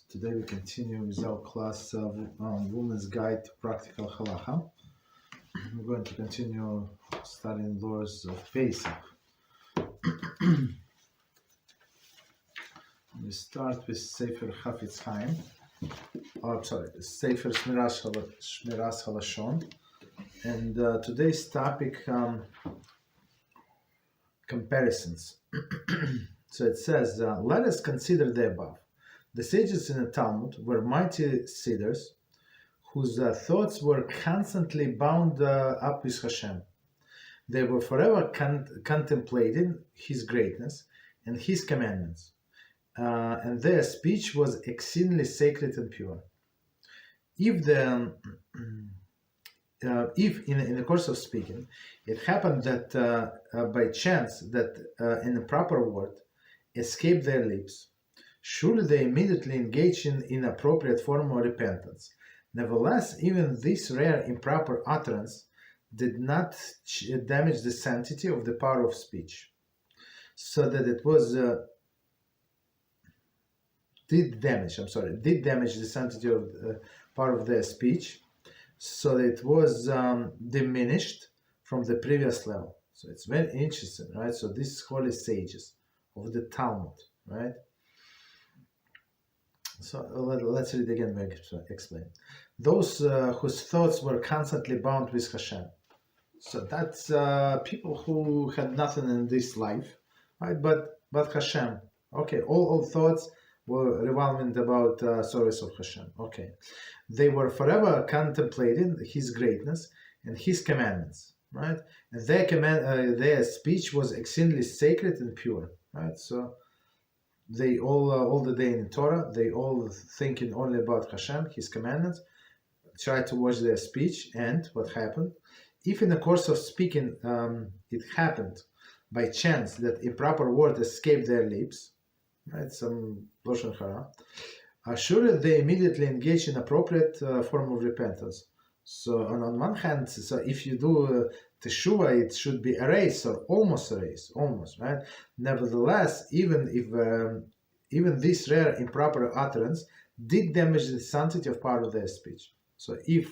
Today we continue with our class of Women's Guide to Practical Halachah. We're going to continue studying laws of Pesach. We start with Sefer Sefer Shmiras Haloshon. And today's topic, comparisons. So it says, let us consider the above. The sages in the Talmud were mighty seers whose thoughts were constantly bound up with Hashem. They were forever contemplating His greatness and His commandments, and their speech was exceedingly sacred and pure. If in the course of speaking, it happened that by chance that an improper word escaped their lips, surely they immediately engage in inappropriate form of repentance. Nevertheless, even this rare improper utterance did not damage the sanctity of the power of speech, so that it was did damage the sanctity of the power of their speech, so that it was diminished from the previous level. So it's very interesting, right? So these holy sages of the Talmud, right? So let's read again, explain. Those whose thoughts were constantly bound with Hashem. So that's people who had nothing in this life, right? But Hashem. Okay, all thoughts were revolving about service of Hashem. Okay, they were forever contemplating His greatness and His commandments, right? And their speech was exceedingly sacred and pure, right? So they all the day in Torah, they all thinking only about Hashem, His commandments, try to watch their speech. And what happened? If in the course of speaking it happened by chance that improper word escaped their lips, right, some Haloshon hara, surely they immediately engage in appropriate form of repentance. So on one hand, so if you do teshuvah, it should be erased or almost erased, right? Nevertheless, even this rare improper utterance did damage the sanctity of part of their speech. So if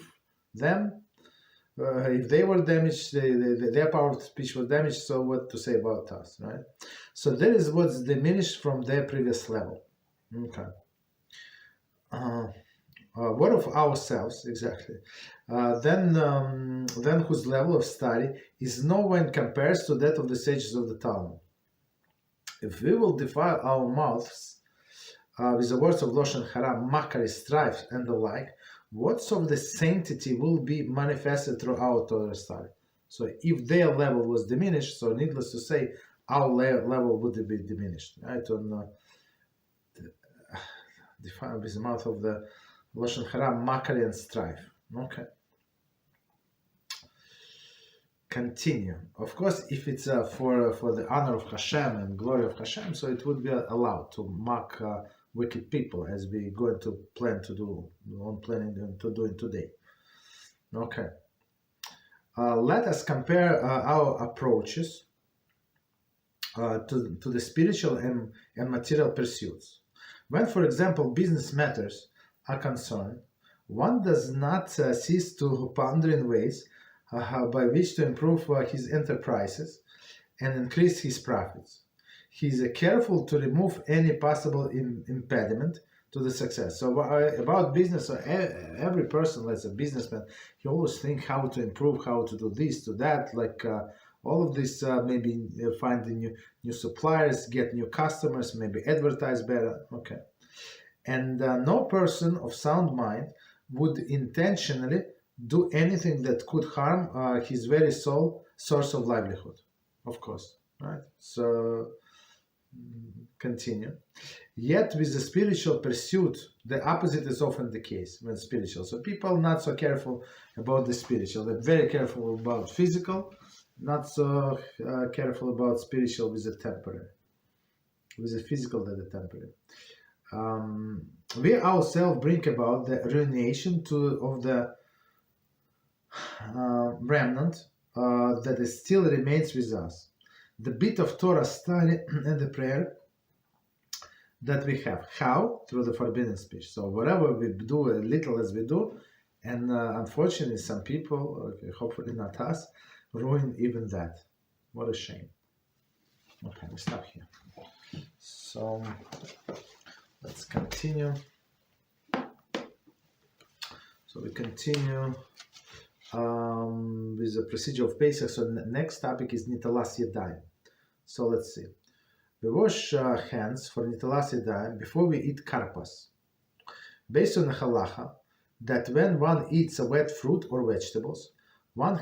they were damaged, their power of speech was damaged, so what to say about us, right? So that is what's diminished from their previous level. Okay. What of ourselves, exactly? Then whose level of study is no one compares to that of the sages of the Talmud. If we will defile our mouths with the words of Haloshon hara, mockery, strife, and the like, what of the sanctity will be manifested through our Torah study? So if their level was diminished, so needless to say, our level would be diminished, right? On defile with the mouth of the Haloshon hara, mockery and strife. Okay. Continue. Of course, if it's for the honor of Hashem and glory of Hashem, so it would be allowed to mock wicked people, as we going to plan to do today. Okay. Let us compare our approaches to the spiritual and material pursuits. When, for example, business matters are concerned, one does not cease to ponder in ways by which to improve his enterprises and increase his profits. He is careful to remove any possible impediment to the success. So about business, every person that's a businessman, he always think how to improve, how to do this, to that, like all of this, maybe find the new suppliers, get new customers, maybe advertise better. Okay. And no person of sound mind would intentionally do anything that could harm his very source of livelihood, of course, right? So continue. Yet with the spiritual pursuit, the opposite is often the case when spiritual. So people not so careful about the spiritual. They're very careful about physical, not so careful about spiritual with the temporary. With the physical and the temporary. We ourselves bring about the ruination of the remnant that still remains with us. The bit of Torah study and the prayer that we have. How? Through the forbidden speech. So whatever we do, little as we do, and unfortunately some people, okay, hopefully not us, ruin even that. What a shame. Okay, we stop here. So let's continue. So we continue with the procedure of Pesach. So next topic is Netilas Yadayim. So let's see. We wash hands for Netilas Yadayim before we eat karpas. Based on the halacha that when one eats a wet fruit or vegetables, one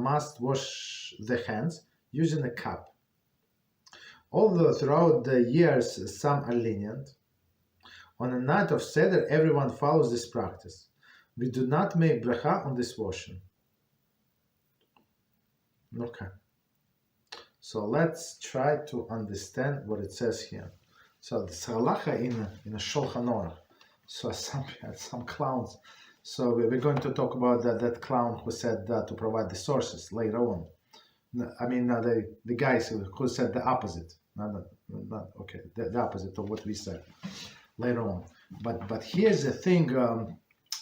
must wash the hands using a cup. Although throughout the years some are lenient, on the night of Seder everyone follows this practice. We do not make bracha on this washing. Okay. So let's try to understand what it says here. So the halacha in a Shulchan Aruch. So some clowns. So we're going to talk about that clown who said to provide the sources later on. I mean the guys who said the opposite. Not okay. The opposite of what we said later on. But here's the thing.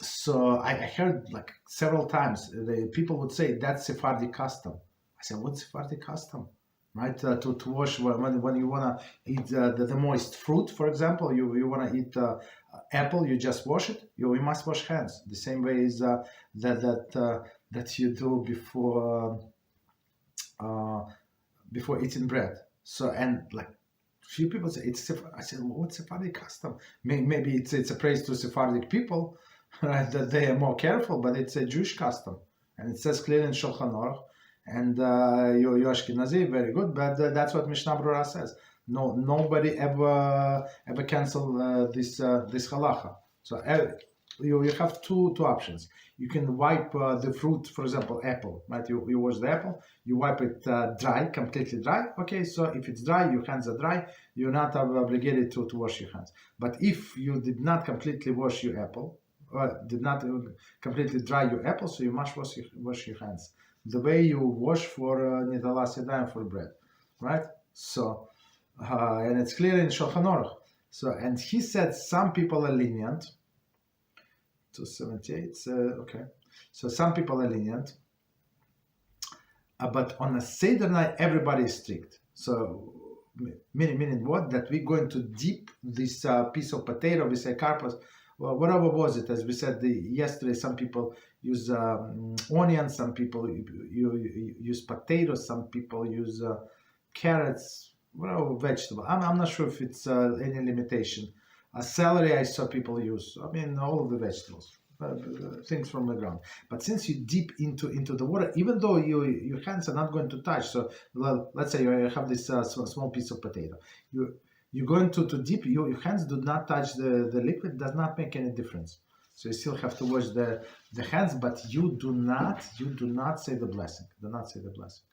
So I heard like several times the people would say that's Sephardic custom. I said, what's Sephardic custom? Right, to wash when you want to eat the moist fruit, for example, you want to eat apple, you just wash it. You must wash hands the same way as that you do before eating bread. So and like few people say it's I said, well, what's Sephardic custom? Maybe it's a praise to Sephardic people, right, that they are more careful, but it's a Jewish custom, and it says clearly in Shulchan Aruch. And you Ashkenazi, very good, but that's what Mishnah Berurah says. No, nobody ever cancel this halacha. So you have two options. You can wipe the fruit, for example, apple. Right? You wash the apple, you wipe it dry, completely dry. Okay, so if it's dry, your hands are dry. You're not obligated to wash your hands. But if you did not completely wash your apple, did not completely dry your apple, so you must wash your hands. The way you wash for Netilas Yadayim for bread, right? So, and it's clear in Shulchan Aruch. So, and he said some people are lenient. 278, okay. So some people are lenient, but on a Seder night everybody is strict. So, meaning what? That we're going to dip this piece of potato, we say karpas, well, whatever was it, as we said yesterday, some people use onions, some people use potatoes, some people use carrots, whatever vegetable. I'm not sure if it's any limitation. Celery, I saw people use. I mean, all of the vegetables, things from the ground. But since you dip into the water, even though your hands are not going to touch, so let's say you have this small piece of potato, you're going to dip, your hands do not touch the liquid, does not make any difference. So you still have to wash the hands, but you do not say the blessing. Do not say the blessing.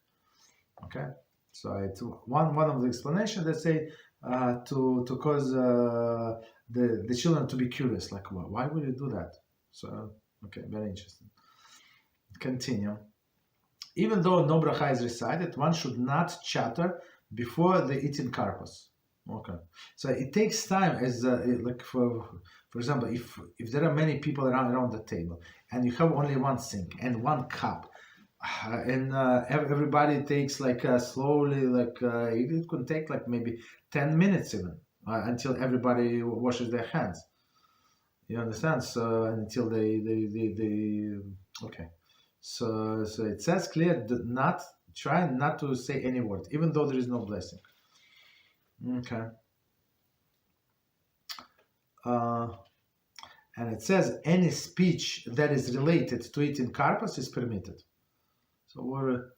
Okay? So it's one of the explanations that say to cause the children to be curious, like why would you do that? So okay, very interesting. Continue. Even though no bracha is recited, one should not chatter before the eating karpas. Okay, so it takes time, as like for example, if there are many people around the table and you have only one sink and one cup, and everybody takes like slowly, like it could take like maybe 10 minutes even until everybody washes their hands. You understand? So until they okay. So it says clear, try not to say any word, even though there is no blessing. Okay. And it says any speech that is related to eating karpas is permitted. So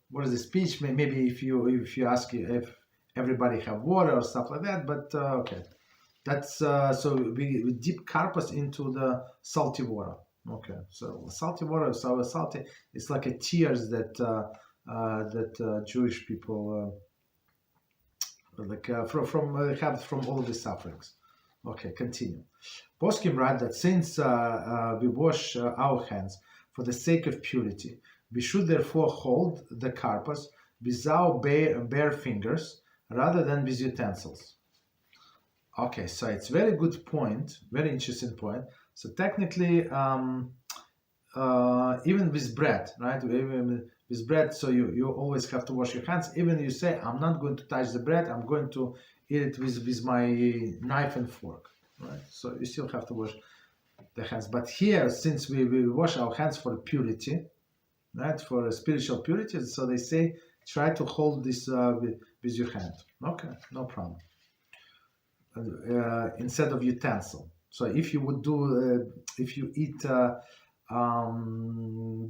what is the speech? Maybe if you ask if everybody have water or stuff like that, but okay. That's so we dip karpas into the salty water. Okay, so salty water, so salty, it's like a tears that Jewish people have from all of the sufferings. Okay, continue. Poskim write that since we wash our hands for the sake of purity, we should therefore hold the karpas with our bare fingers rather than with utensils. Okay, so it's very good point, very interesting point. So technically, even with bread, right? Even with bread, so you always have to wash your hands. Even you say, I'm not going to touch the bread, I'm going to eat it with my knife and fork, right? So you still have to wash the hands. But here, since we wash our hands for purity, right, for spiritual purity, so they say, try to hold this with your hand. Okay, no problem. Instead of utensil. So if you would do, if you eat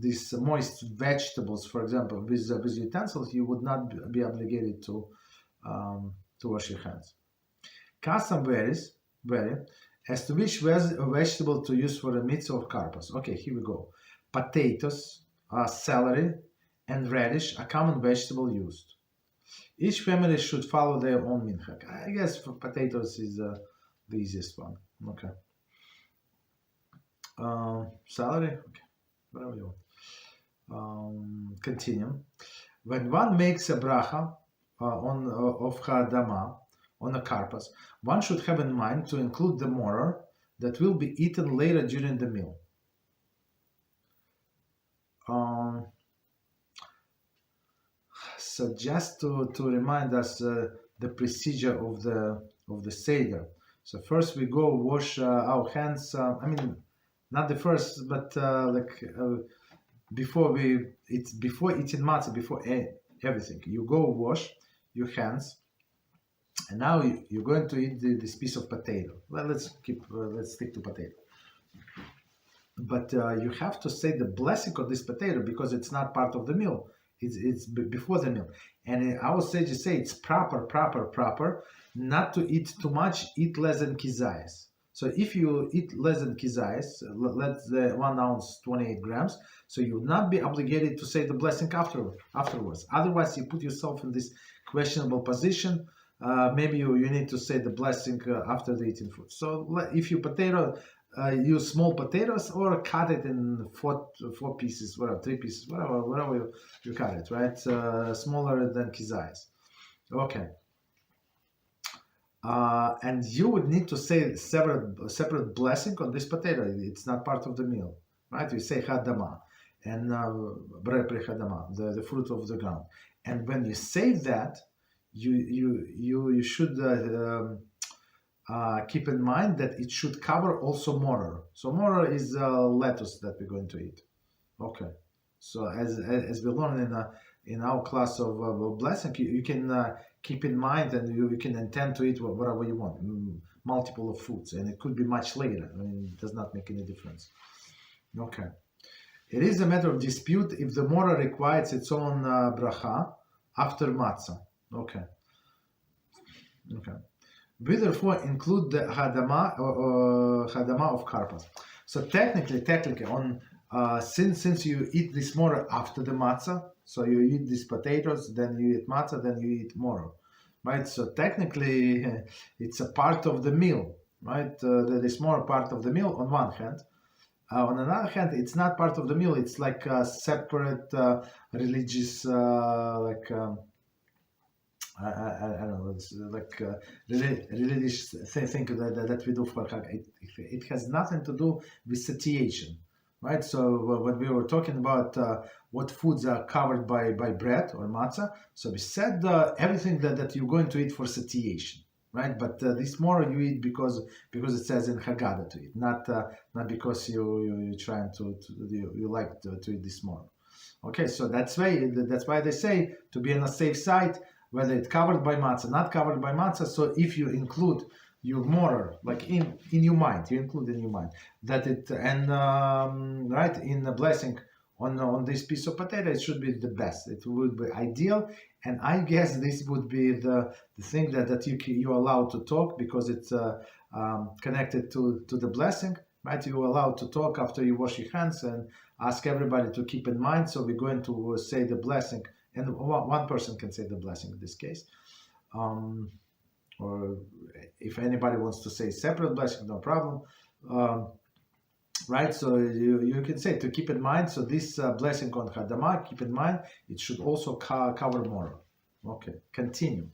these moist vegetables, for example, with utensils, you would not be obligated to wash your hands. Custom varies as to which vegetable to use for the mitzvah of karpas. Okay, here we go. Potatoes, celery, and radish are common vegetable used. Each family should follow their own minhag. I guess for potatoes is the easiest one. Okay. Celery, okay, whatever you want. Continue. When one makes a bracha of Haggadah on a karpas, one should have in mind to include the Maror that will be eaten later during the meal. So just to remind us the procedure of the Seder. So first we go wash our hands. I mean, not the first, but before eating matzah, before everything, you go wash your hands, and now you're going to eat this piece of potato. Well, let's stick to potato. But you have to say the blessing of this potato because it's not part of the meal. It's before the meal. And our sages say it's proper not to eat too much, eat less than kizayas. So if you eat less than kizayas, let's say 1 ounce, 28 grams, so you would not be obligated to say the blessing afterwards. Otherwise, you put yourself in this questionable position. Maybe you need to say the blessing after the eating food. So if you use small potatoes or cut it in four pieces, whatever, 3 pieces, whatever you cut it, right? Smaller than kizayas. Okay. And you would need to say separate blessing on this potato. It's not part of the meal, right? You say Haggadah and the fruit of the ground. And when you say that, you should keep in mind that it should cover also Maror. So Maror is lettuce that we're going to eat. Okay. So as we learned in our class of blessing, you can keep in mind and you can intend to eat whatever you want, multiple of foods, and it could be much later. I mean, it does not make any difference. Okay. It is a matter of dispute if the Maror requires its own bracha after matzah. Okay. Okay. We therefore include the Haggadah of karpas. So technically, on since you eat this Maror after the matzah, so you eat these potatoes, then you eat matzah, then you eat Maror, right? So technically, it's a part of the meal, right? This Maror part of the meal on one hand. On another hand, it's not part of the meal. It's like a separate religious, I don't know, it's like religious thing that we do for Haggadah. It has nothing to do with satiation, right? So when we were talking about what foods are covered by bread or matzah, so we said everything that you're going to eat for satiation, right? But this Maror you eat because it says in Haggadah to eat, not because you're trying you like to eat this Maror. Okay, so that's why they say to be on a safe side, whether it's covered by matzah, not covered by matzah. So if you include your Maror, like in your mind, you include in your mind that it, and right, in the blessing on this piece of potato, it should be the best. It would be ideal, and I guess this would be the thing that you're allowed to talk because it's connected to the blessing, right? You're allowed to talk after you wash your hands and ask everybody to keep in mind. So we're going to say the blessing. And one person can say the blessing in this case. Or if anybody wants to say separate blessing, no problem. Right, so you can say to keep in mind, so this blessing on Haggadah, keep in mind, it should also cover Maror. Okay, continue.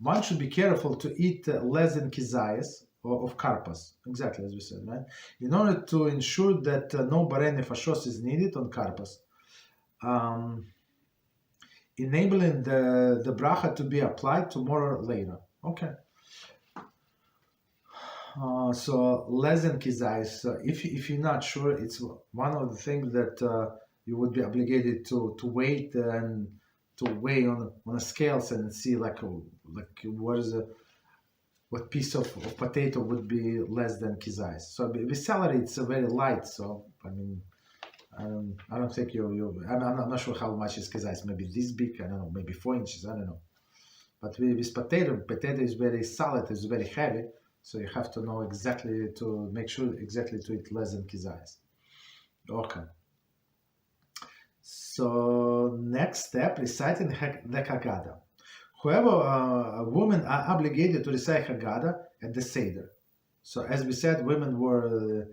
one should be careful to eat less than kizayas of karpas, exactly as we said, right? In order to ensure that no barei nefashos is needed on karpas, enabling the bracha to be applied to Maror later. Okay. So less than kizayas. So if you're not sure, it's one of the things that you would be obligated to wait and to weigh on a scales and see like what piece of potato would be less than kizayas. So with celery, it's very light. So I mean, I don't think I'm not sure how much is kizayas. Maybe this big. I don't know. Maybe 4 inches. I don't know. But with potato is very solid. It's very heavy. So you have to know exactly to make sure exactly to eat less than kizayas. Okay. So next step, reciting the Haggadah. However, women are obligated to recite Haggadah at the Seder. So as we said, women were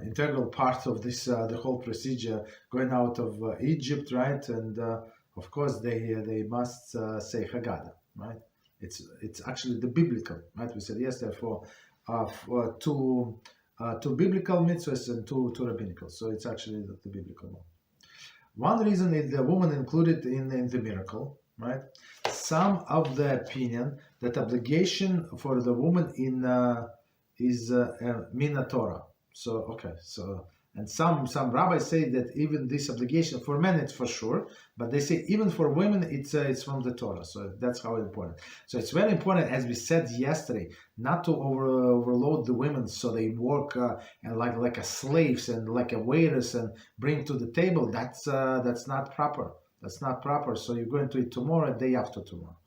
integral part of this the whole procedure going out of Egypt, right? And of course they must say Haggadah, right? It's actually the biblical, right? We said yesterday for two biblical mitzvahs and two rabbinical. So it's actually the biblical one. One reason is the woman included in the miracle, right? Some of the opinion that obligation for the woman is mina Torah. So okay, so and some rabbis say that even this obligation for men it's for sure, but they say even for women it's from the Torah. So that's how important. So it's very important, as we said yesterday, not to overload the women so they work and like a slaves and like a waiters and bring to the table. That's not proper. That's not proper. So you're going to eat tomorrow, day after tomorrow,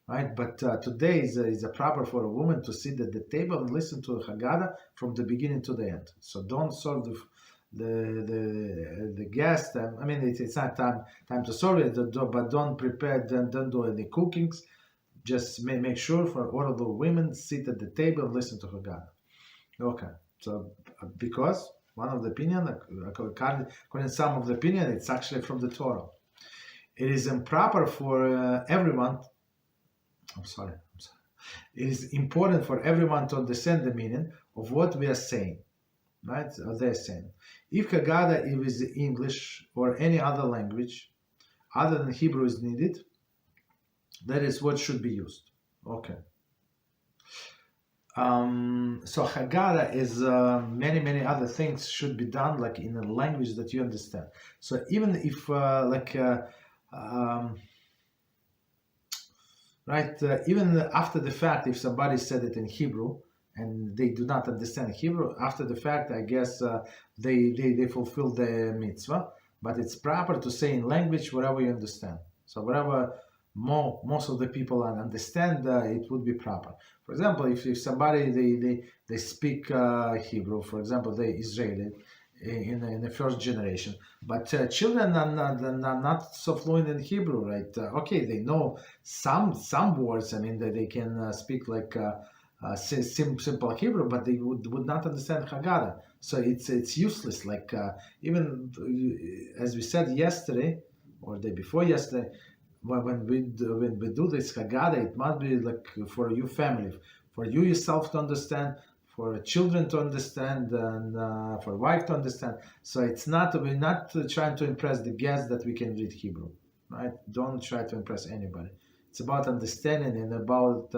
right? But today is a proper for a woman to sit at the table and listen to the Haggadah from the beginning to the end. So don't serve the guest. I mean, it's not time to serve it, but don't prepare. Don't do any cookings. Just make sure for all of the women sit at the table and listen to Haggadah. Okay. So because one of the opinion, according to some of the opinion, it's actually from the Torah. It is improper for everyone. I'm sorry. It is important for everyone to understand the meaning of what we are saying, right? Or they're saying. If Haggadah is English or any other language other than Hebrew is needed, that is what should be used. Okay. So Haggadah is many other things should be done like in a language that you understand. So even if even after the fact, if somebody said it in Hebrew and they do not understand Hebrew, after the fact, I guess they fulfill the mitzvah. But it's proper to say in language whatever you understand. So whatever most of the people understand, it would be proper. For example, if somebody they speak Hebrew, for example, they Israeli in the first generation, but children are not so fluent in Hebrew, right? Okay, they know some words. I mean, they can speak like simple Hebrew, but they would not understand Haggadah. So it's useless. Like even as we said yesterday or the day before yesterday, when we do this Haggadah, it must be like for your family, for you yourself to understand, for children to understand, and for wife to understand. So we're not trying to impress the guests that we can read Hebrew, right? Don't try to impress anybody. It's about understanding and about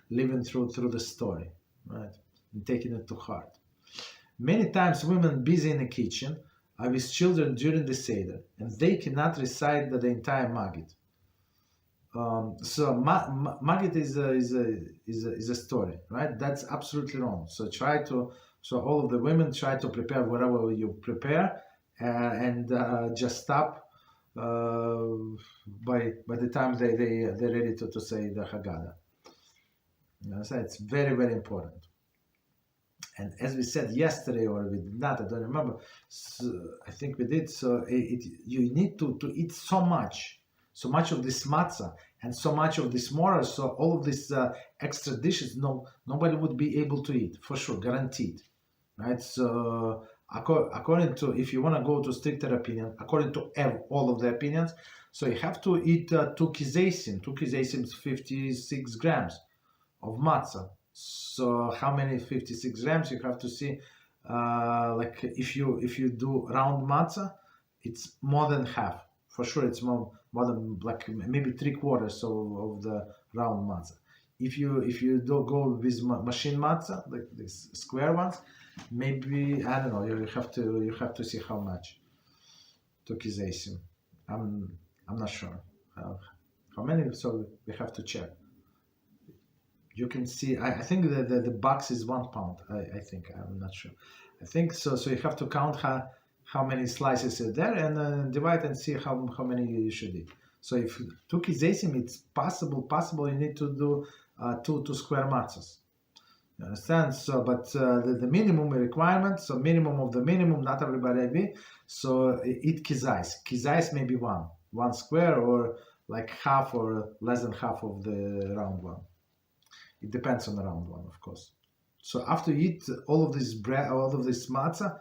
living through the story, right? And taking it to heart. Many times women busy in the kitchen are with children during the Seder, and they cannot recite the entire Maggid. So Maggid is a story, right? That's absolutely wrong. So all of the women try to prepare whatever you prepare, and just stop by the time they're ready to say the Haggadah. So it's very important. And as we said yesterday, or we did not, I don't remember. So I think we did. So you need to eat so much of this matzah and so much of this maror, so all of these extra dishes, nobody would be able to eat, for sure, guaranteed, right? So according to, if you want to go to stricter opinion, according to all of the opinions, so you have to eat 2 kizesim. 2 kizesim is 56 grams of matzah. So how many 56 grams? You have to see, like if you do round matzah, it's more than half. For sure, it's more than like maybe 3/4 of the round matzah. If you do go with machine matzah, like these square ones, maybe I don't know. You have to see how much. 2 kizesim. I'm not sure how many. So we have to check. You can see. I think that the box is 1 pound. I think I'm not sure. I think so. So you have to count how many slices are there and divide and see how many you should eat. So if 2 kizesim, it's possible you need to do 2 square matzahs. You understand? So, but the minimum requirement, so minimum of the minimum, not everybody agree. So eat kizais. Kizais maybe one square or like half or less than half of the round one. It depends on the round one, of course. So after you eat all of this bread, all of this matzah,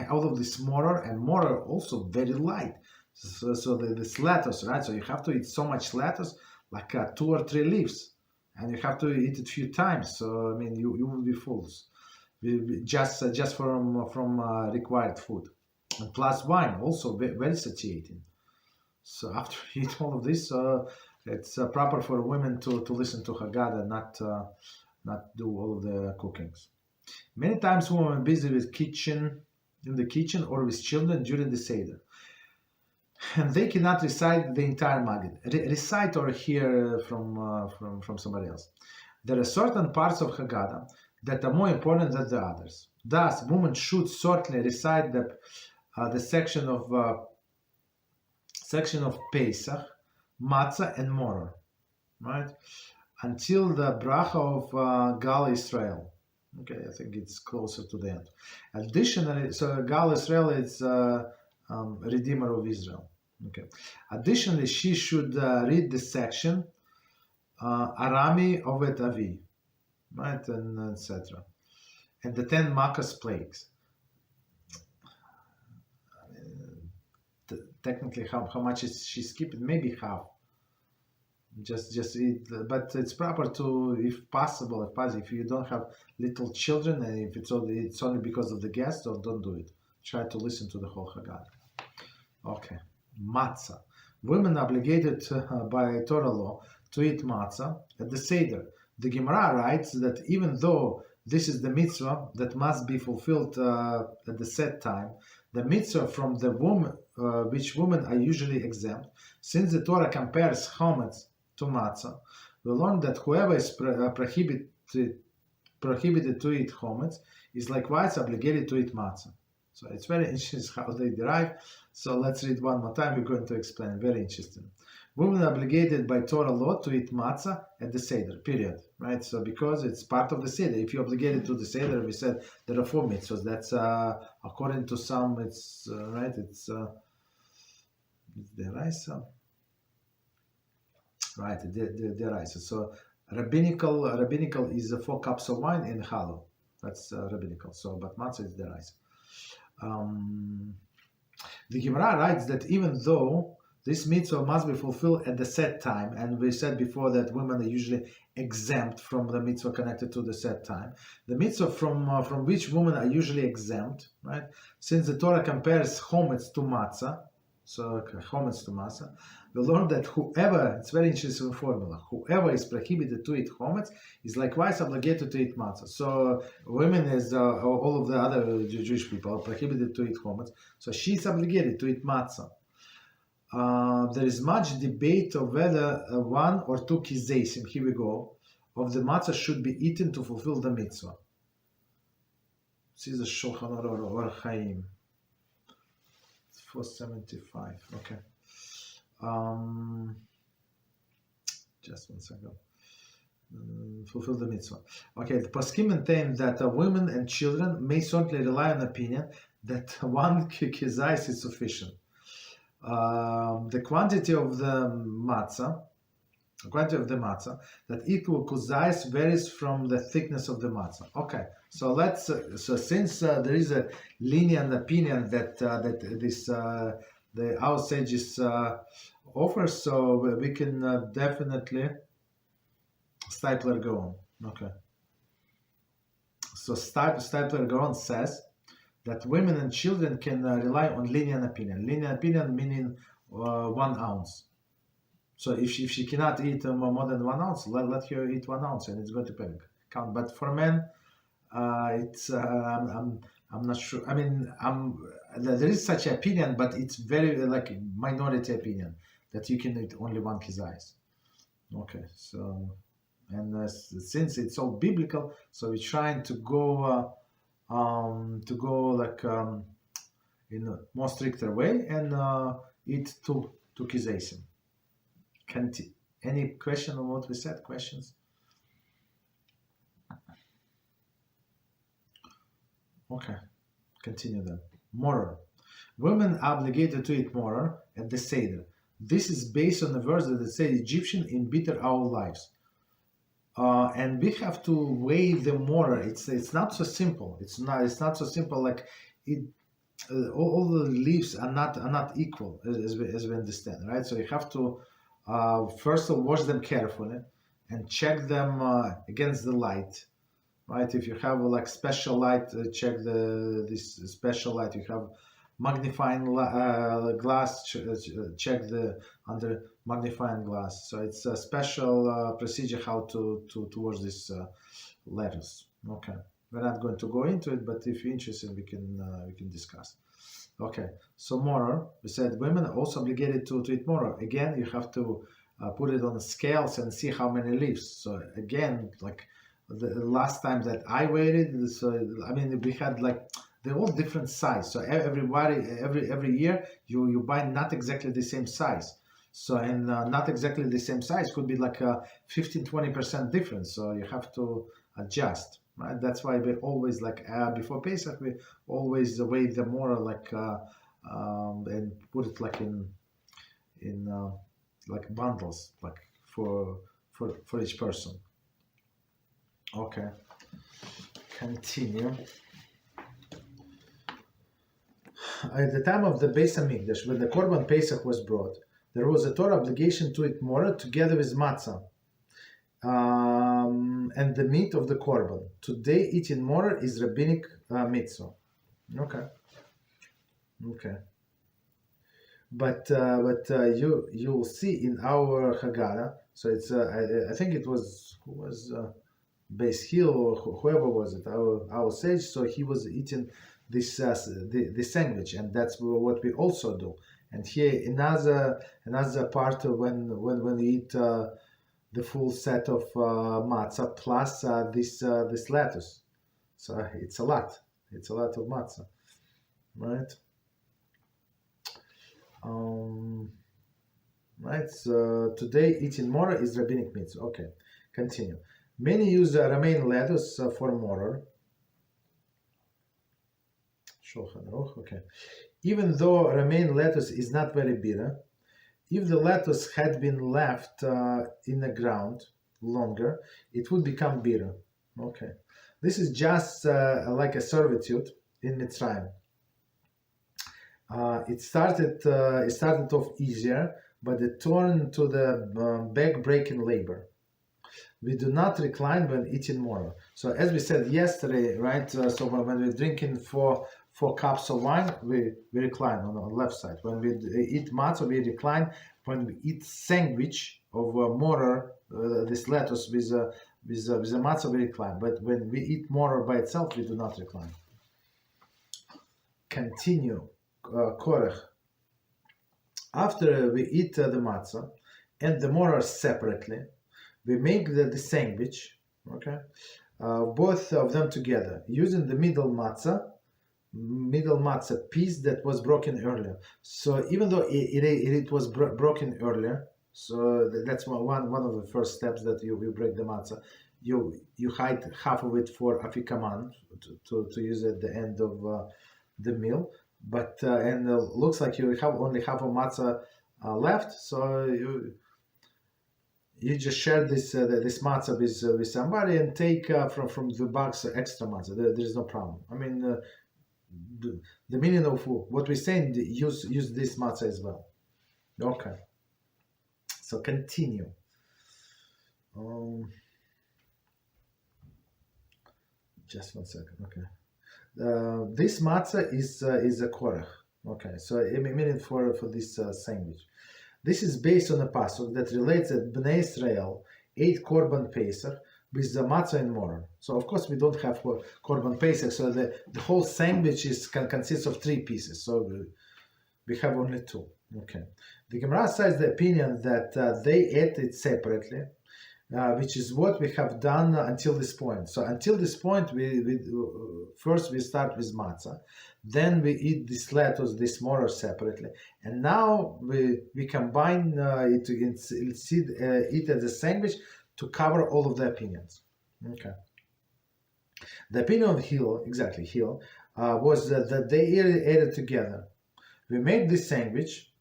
all of this moror, and moror also very light. So this lettuce, right? So you have to eat so much lettuce, like 2 or 3 leaves, and you have to eat it a few times. So I mean, you will be full, just from required food, and plus wine also very satiating. So after you eat all of this, it's proper for women to listen to Haggadah, not do all of the cookings. Many times women are busy in the kitchen or with children during the Seder, and they cannot recite the entire Maggid. Recite or hear from somebody else. There are certain parts of Haggadah that are more important than the others. Thus, women should certainly recite the section of Pesach, Matzah, and Maror, right, until the Bracha of Gal Israel. Okay, I think it's closer to the end. Additionally, so Gal Israel is Redeemer of Israel. Okay. Additionally, she should read the section Arami Ovet Avi, right, and etc. And the 10 Makkos plagues. Technically, how much is she skipping? Maybe half. Just eat, but it's proper to, if possible, if you don't have little children, and if it's only because of the guests, don't do it. Try to listen to the whole Haggadah. Okay, matzah. Women obligated by Torah law to eat matzah at the Seder. The Gemara writes that even though this is the mitzvah that must be fulfilled at the set time, the mitzvah from the woman, which women are usually exempt, since the Torah compares chametz to matzah, we learn that whoever is prohibited to eat chametz is likewise obligated to eat matzah. So it's very interesting how they derive. So let's read one more time. We're going to explain. Very interesting. Women are obligated by Torah law to eat matzah at the Seder, period. Right? So because it's part of the Seder. If you're obligated to the Seder, we said there are 4 mitzvahs. That's according to some, it's right. It's the Raisa. Right, the Raisa. So rabbinical is 4 cups of wine in Halo. That's rabbinical. So, but matzah is the Raisa. The Gemara writes that even though this mitzvah must be fulfilled at the set time, and we said before that women are usually exempt from the mitzvah connected to the set time, the mitzvah from which women are usually exempt, right? Since the Torah compares chametz to matzah, so chametz to matzah, we learn that whoever, it's very interesting formula, whoever is prohibited to eat chametz is likewise obligated to eat matzah. So women, as all of the other Jewish people, are prohibited to eat chametz, so she's obligated to eat matzah. There is much debate of whether 1 or 2 kizesim, here we go, of the matzah should be eaten to fulfill the mitzvah. This is the Shulchan Aruch or Chaim. 475. Okay. Just 1 second. Fulfill the mitzvah. Okay, the poskim maintain that women and children may certainly rely on opinion that 1 kizais is sufficient. The quantity of the matzah quantity of the matzah, that equal kuzais varies from the thickness of the matzah. Okay, so let's since there is a lenient opinion that our sages offer, so we can definitely Stipler go on. Okay, so Stipler go on says that women and children can rely on lenient opinion. Lenient opinion meaning 1 ounce. So if she cannot eat more than 1 ounce, let her eat 1 ounce, and it's going to count. But for men, it's I'm not sure. I mean, there is such an opinion, but it's very like minority opinion that you can eat only 1 kizais. Okay, so and since it's all biblical, so we're trying to go like in a more stricter way and eat 2 kizaisim. Any question on what we said? Questions? Okay, continue then. Maror. Women are obligated to eat maror at the Seder. This is based on the verse that says Egyptian embitter our lives. And we have to weigh the maror. It's not so simple. It's not so simple like it. All the leaves are not equal as we understand, right? So you have to first of all wash them carefully and check them against the light, right? If you have like special light, check this special light. You have magnifying glass, check the under magnifying glass. So it's a special procedure how to wash these lettuce. Okay, we're not going to go into it, but if you're interested, we can discuss. Okay, so maror, we said women are also obligated to eat maror. Again, you have to put it on the scales and see how many leaves. So again, like the last time that I weighed it, so I mean we had like they're all different size. So every year you buy not exactly the same size. So and not exactly the same size could be like a 15-20% difference. So you have to adjust. Right, that's why we always like before Pesach we always weigh the maror like and put it like in like bundles like for each person. Okay, continue. At the time of the Beis Hamikdash, when the Korban Pesach was brought, there was a Torah obligation to eat maror together with matzah. And the meat of the korban. Today, eating maror is rabbinic mitzvah. Okay. But you'll see in our Haggadah. So it's I think it was who was Beis Hill or whoever was it our sage. So he was eating this the sandwich, and that's what we also do. And here another part of when we eat. The full set of matzah plus this lettuce, so it's a lot. It's a lot of matzah, right? Right. So today eating maror is rabbinic mitzvah. Okay, continue. Many use romaine lettuce for maror. Shulchan Aruch. Okay, even though romaine lettuce is not very bitter. If the lettuce had been left in the ground longer, it would become bitter. Okay, this is just like a servitude in Mitzrayim. It started off easier, but it turned to the back-breaking labor. We do not recline when eating maror. So as we said yesterday, right? So when we're drinking 4 cups of wine, we recline on the left side. When we eat matzah, we recline. When we eat sandwich of maror, this lettuce with a matzah, we recline. But when we eat maror by itself, we do not recline. Continue. Korech. After we eat the matzah and the maror separately, we make the sandwich. Okay, both of them together using the middle matzah piece that was broken earlier. So even though it was broken earlier, so that's one of the first steps that you break the matzah. You hide half of it for Afikoman to use at the end of the meal. But and looks like you have only half of matzah left, so you just share this this matzah with somebody and take from the box extra matzah. There is no problem. I mean, the meaning of what we're saying, use this matzah as well. Okay. So continue. Just 1 second. Okay. This matzah is a korech. Okay. So meaning for this sandwich. This is based on a pasuk that relates that Bnei Israel ate korban Pesach with the matzah and Maror. So of course we don't have korban Pesach. So the whole sandwich consists of 3 pieces. So we have only 2. Okay. The Gemara says the opinion that they ate it separately, which is what we have done until this point. So until this point, we first we start with matzah, then we eat this lettuce, this Maror separately, and now we combine it eat as a sandwich to cover all of the opinions. Okay. The opinion of Hill, was that they ate it together. We made this sandwich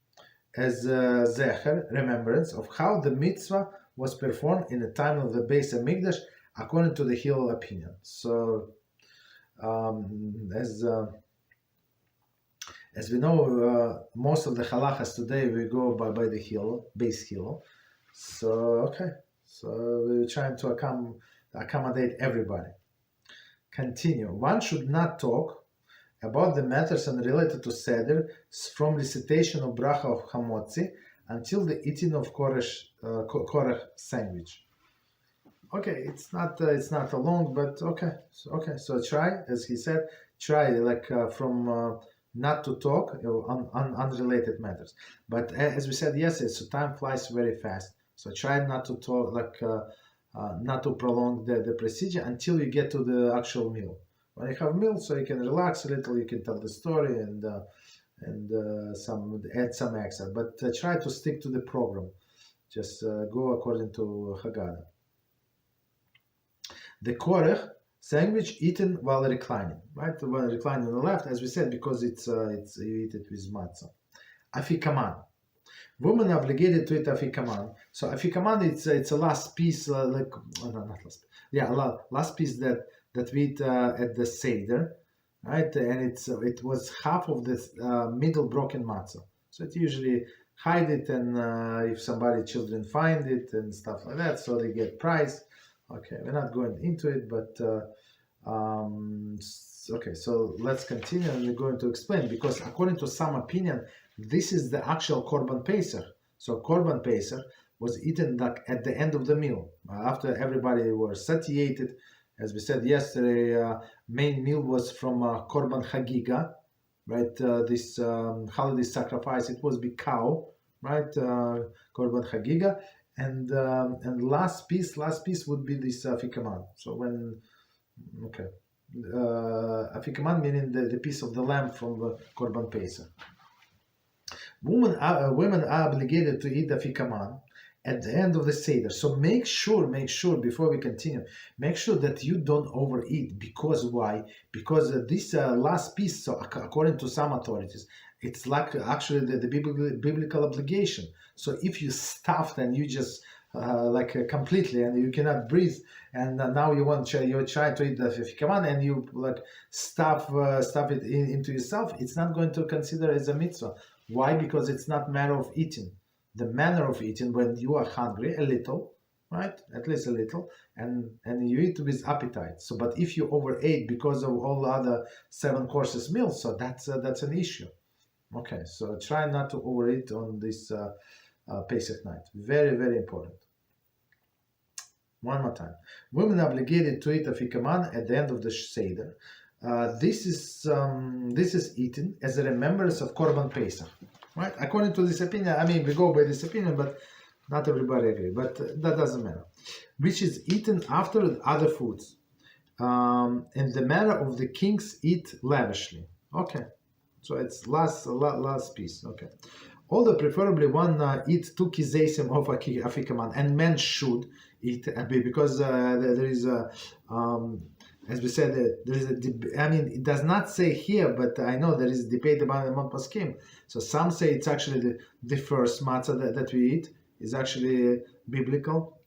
as a zecher, remembrance of how the mitzvah was performed in the time of the Beis Hamikdash according to the Hillel opinion. So, as we know, most of the halachas today we go by the Hillel, Beis Hillel. So, okay. So we're trying to accommodate everybody. Continue. One should not talk about the matters unrelated to Seder from recitation of Bracha of Hamotzi until the eating of Korech sandwich. Okay, it's not a long, but okay. So try, as he said, from not to talk on unrelated matters. But as we said yesterday, so time flies very fast. So try not to talk, not to prolong the procedure until you get to the actual meal. When you have meal, so you can relax a little, you can tell the story and add some extra. But try to stick to the program. Just go according to Haggadah. The Korech sandwich eaten while reclining, right? While reclining on the left, as we said, because you eat it with matzah. Afikoman. Women are obligated to eat Afikoman. So Afikoman, it's a last piece, last piece that we eat at the Seder, right? And it was half of the middle broken matzah. So it usually hide it, and if children find it and stuff like that, so they get prize. Okay, we're not going into it, but okay. So let's continue, and we're going to explain, because according to some opinion, this is the actual korban Pesach. So korban Pesach was eaten at the end of the meal, after everybody was satiated. As we said yesterday, main meal was from korban Haggadah, right? This holiday sacrifice. It was big cow, right? Korban Haggadah, and last piece would be this Afikoman. So Afikoman meaning the piece of the lamb from the korban Pesach. Women are obligated to eat Afikoman at the end of the Seder. So make sure before we continue, make sure that you don't overeat. Because why? Because this last piece, so according to some authorities, it's like actually the biblical obligation. So if you stuffed and you just completely and you cannot breathe, and now you try to eat the Afikoman and you stuff it into yourself, it's not going to consider as a mitzvah. Why? Because it's not matter of eating. The manner of eating, when you are hungry a little, right? At least a little, and you eat with appetite. So, but if you overate because of all the other 7 courses meals, so that's an issue. Okay, so try not to overeat on this Pesach night. Very, very important. One more time. Women are obligated to eat Afikoman at the end of the Seder. This is eaten as a remembrance of Korban Pesach. Right? According to this opinion, we go by this opinion, but not everybody agree. But that doesn't matter. Which is eaten after other foods, in the manner of the kings eat lavishly. Okay, so it's last piece. Okay, although preferably one eat 2 kizesim of Afikoman, and men should eat because there is a. As we said, there is it does not say here, but I know there is a debate about the Mount Paskim. So some say it's actually the first matzah that we eat is actually biblical.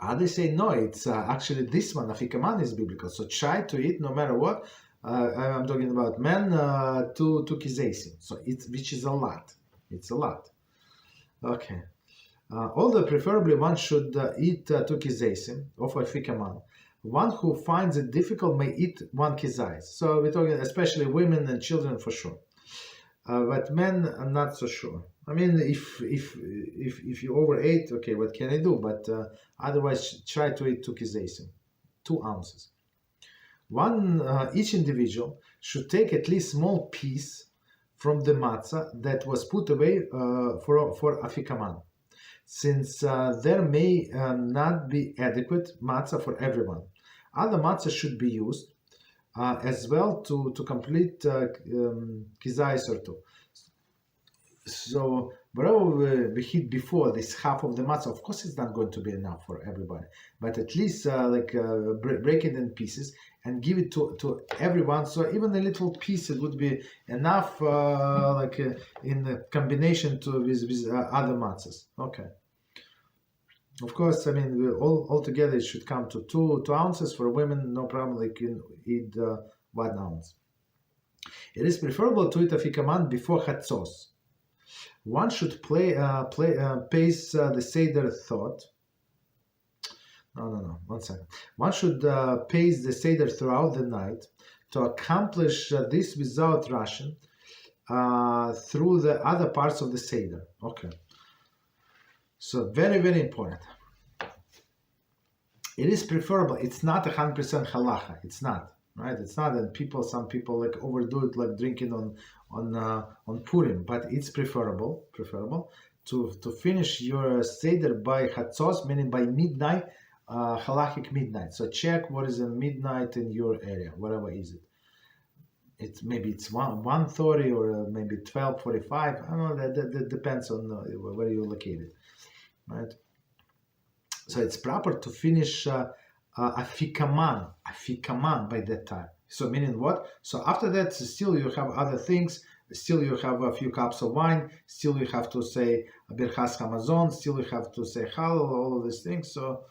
Others say no, it's actually this one, Afikoman, is biblical. So try to eat no matter what. I'm talking about men, two kizesim. So which is a lot. It's a lot. Okay. Although preferably one should eat 2 kizesim of Afikoman. One who finds it difficult may eat 1 kizais. So we're talking especially women and children for sure. But men, I'm not so sure. I mean, if you overate, okay, what can I do? But otherwise, try to eat 2 kizesim, 2 ounces. Each individual should take at least small piece from the matzah that was put away for Afikoman, since there may not be adequate matzah for everyone. Other matzah should be used as well to complete kizais or 2. So whatever we hit before this half of the matzah, of course it's not going to be enough for everybody, but at least break it in pieces and give it to everyone. So even a little piece, it would be enough in combination with other matzahs. Okay. Of course, I mean, all together it should come to 2 ounces. For women, no problem, they can eat 1 ounce. It is preferable to eat Afikoman before Chatzos. One should pace the Seder thought. No, 1 second. One should pace the Seder throughout the night to accomplish this without rushing through the other parts of the Seder. Okay. So very, very important. It is preferable. It's not 100% halacha. It's not, right? It's not. And some people like overdo it, like drinking on Purim. But it's preferable to finish your Seder by Chatzos, meaning by midnight, halachic midnight. So check what is a midnight in your area, whatever is it. Maybe it's 1:30 or maybe 12:45. I don't know. That depends on where you're located. Right, so it's proper to finish Afikoman by that time. So meaning what? So after that, still you have other things. Still you have a few cups of wine. Still you have to say Birkas Hamazon. Still you have to say Halal. All of these things. So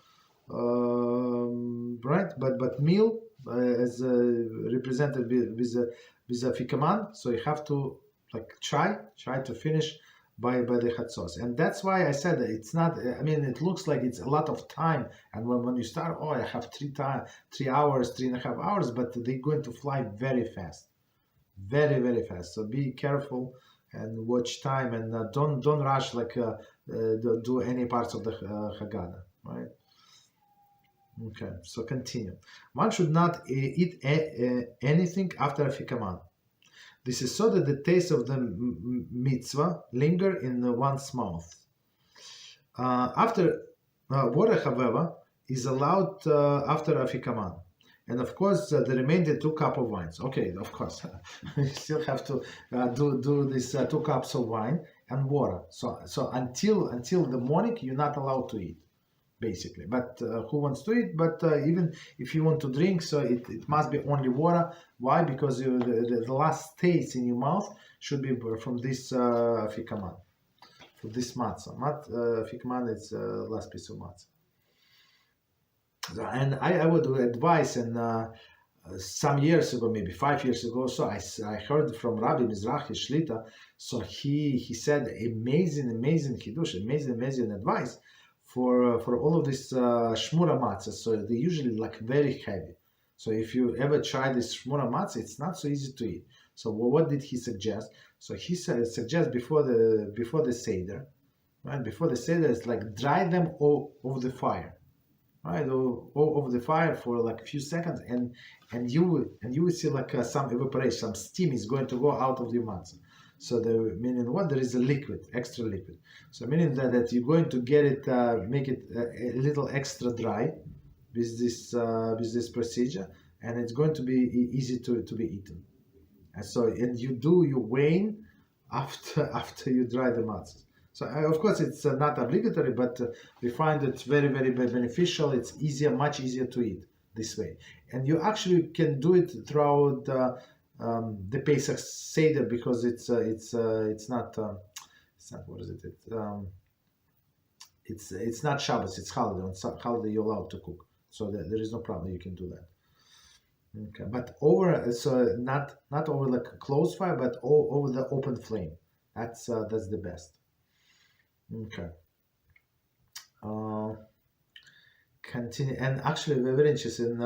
right, but meal as represented with Afikoman. So you have to try to finish by the Chatzos. And that's why I said that it's not, I mean, it looks like it's a lot of time. And when you start, I have 3 hours, 3.5 hours, but they're going to fly very fast. Very, very fast. So be careful and watch time and don't rush do any parts of the Haggadah, right? Okay, so continue. One should not eat anything after Afikoman. This is so that the taste of the mitzvah linger in one's mouth. After water, however, is allowed after Afikoman. And of course, the remainder 2 cups of wines. Okay, of course, you still have to do this 2 cups of wine and water. So until the morning, you're not allowed to eat, basically. But who wants to eat? But even if you want to drink, so it must be only water. Why? Because the last taste in your mouth should be from this Afikoman, from this matzah. Afikoman is last piece of matzah. And I would advise, and some years ago, maybe 5 years ago, so I heard from Rabbi Mizrahi Shlita. So he said amazing chidush, amazing advice for all of this shmura matzah. So they usually very heavy. So if you ever try this shmura matzah, it's not so easy to eat. So what did he suggest? So he suggest before the Seder, right? Before the Seder, it's dry them over the fire. Right, over the fire for a few seconds, and you will see some evaporation, some steam is going to go out of your matzah. So meaning what? There is a extra liquid. So meaning that you're going to get it, make it a little extra dry with this procedure, and it's going to be easy to be eaten. And you do your weighing after you dry the matzah. So of course it's not obligatory, but we find it very, very beneficial. It's much easier to eat this way, and you actually can do it throughout the Pesach Seder, because it's not what is it? it's not Shabbos, it's holiday. On holiday you're allowed to cook, so there is no problem. You can do that. Okay, but not over like a closed fire, but over the open flame. That's the best. Okay. Continue, and actually we're very interested in.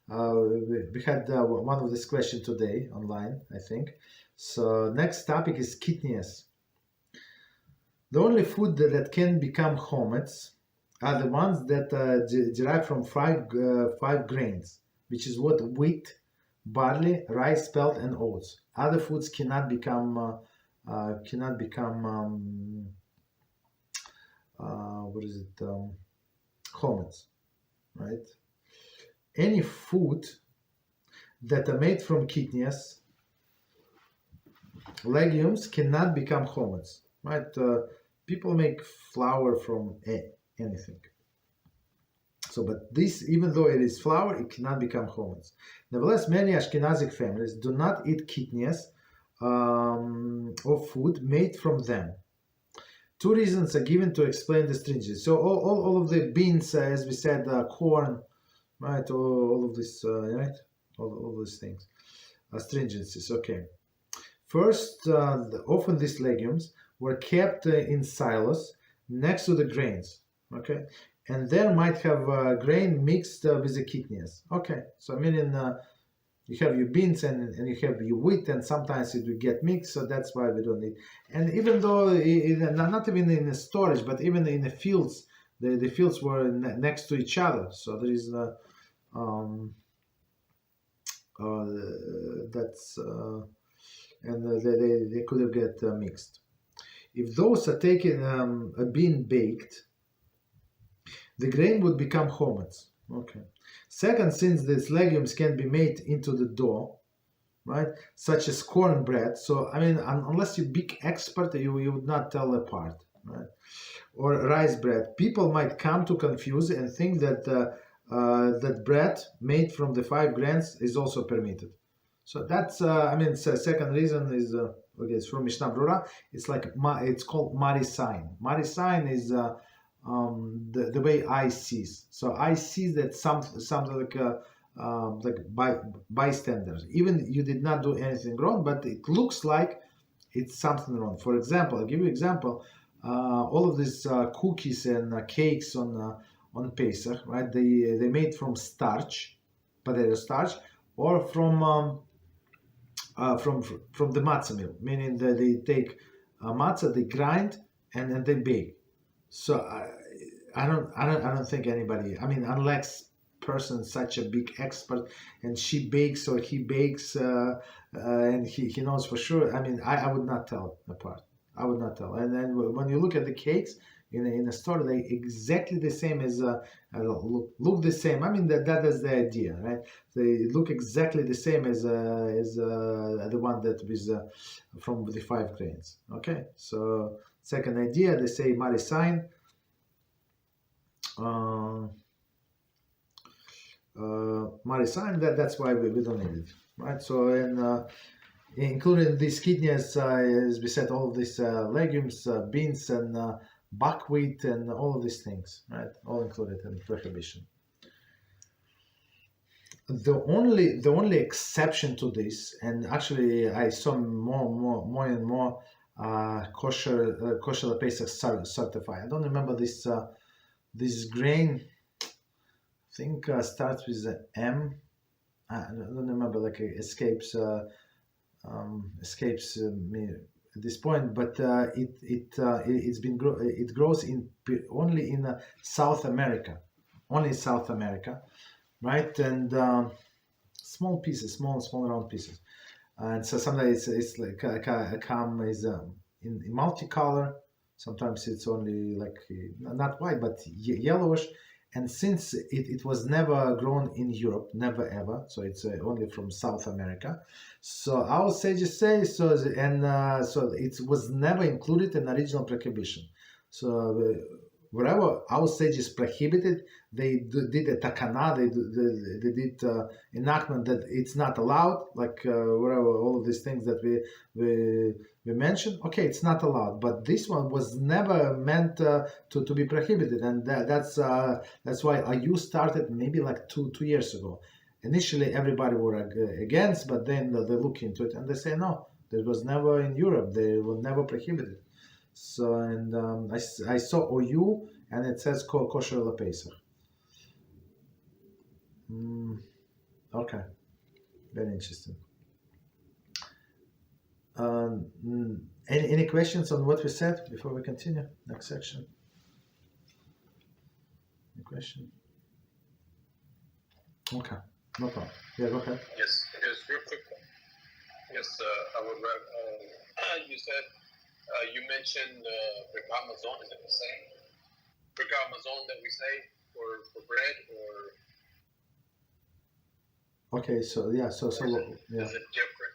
We had one of this question today online, I think. So next topic is Kitniyos. The only food that can become chametz are the ones that derive from five grains, which is what wheat, barley, rice, spelt, and oats. Other foods cannot become what is it? Chametz, right? Any food that are made from kitniyos, legumes, cannot become chametz, right? People make flour from anything. So, but this, even though it is flour, it cannot become chametz. Nevertheless, many Ashkenazic families do not eat kitniyos or food made from them. Two reasons are given to explain the stringency. So all of the beans, as we said, corn, right? All of this, right? All these things, stringencies. Okay. First, often these legumes were kept in silos next to the grains. Okay, and there might have grain mixed with the kitniyos. Okay, so meaning you have your beans and you have your wheat, and sometimes it will get mixed, so that's why we don't need. And even though not even in the storage, but even in the fields, the fields were next to each other, so there is that's and they could have get mixed. If those are taken being baked, the grain would become chametz. Okay. Second, since these legumes can be made into the dough, right, such as cornbread. So I mean, unless you're big expert, you would not tell apart, right? Or rice bread. People might come to confuse and think that that bread made from the 5 grains is also permitted. So that's second reason is okay. It's from Mishnah Brura. It's like it's called marisain. Marisain is the way I sees. So I see that something like bystanders. Even you did not do anything wrong, but it looks like it's something wrong. For example, I'll give you an example. All of these cookies and cakes on Pesach, right? They made from starch, potato starch, or from the matzah mill, meaning that they take matzah, they grind, and then they bake. So I don't think anybody. I mean, unless person such a big expert and she bakes or he bakes and he knows for sure. I mean, I would not tell apart. I would not tell. And then when you look at the cakes in a store, they exactly the same as look the same. I mean that is the idea, right? They look exactly the same as the one that was from the 5 grains. Okay, so second idea, they say marisain. Marisain, that's why we don't need it, right? So including these kitniyos, as we said, all of these legumes, beans, and buckwheat, and all of these things, right? All included in prohibition. The only exception to this, and actually I saw more and more kosher Pesach certified. I don't remember this grain. I think starts with an M. I don't remember, like escapes me at this point, but it grows only in South America, right? And small pieces, small round pieces, and so sometimes it's like come is in multicolor. Sometimes it's only like not white but yellowish. And since it was never grown in Europe, never ever, so it's only from South America. So our sages say so, and so it was never included in original prohibition. So wherever our sage is prohibited, they did a takana, they did enactment that it's not allowed, like wherever all of these things that we mentioned, okay, it's not allowed. But this one was never meant to be prohibited, and that's why IU started maybe like two years ago. Initially, everybody were against, but then they look into it and they say no, that was never in Europe. They were never prohibited. So, and I saw OU, and it says kosher la Pesach. Okay, very interesting. Any questions on what we said before we continue? Next section. Any question? Okay, no problem. Yeah, go ahead. Yes, real quick. Yes, I would. You said you mentioned Birkat Mazon. Is it the same Birkat Mazon that we say for bread, or? Okay, so yeah, so yeah. Is it different?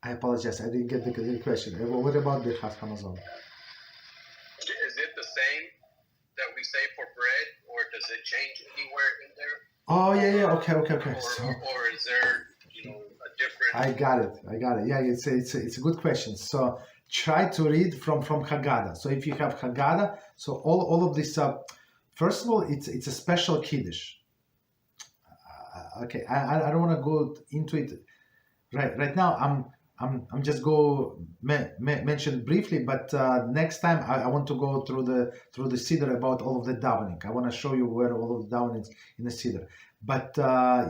I apologize, I didn't get the question. What about Birkat Hamazon? Is it the same that we say for bread, or does it change anywhere in there? Oh yeah, okay. Or is there, a different? I got it. Yeah, it's a good question. So try to read from Haggadah. So if you have Haggadah, so all of this. First of all, it's a special kiddush. Okay, I don't want to go into it right now. I'm just go mention briefly, but next time I want to go through the Seder about all of the davening. I want to show you where all of the davening in the Seder. But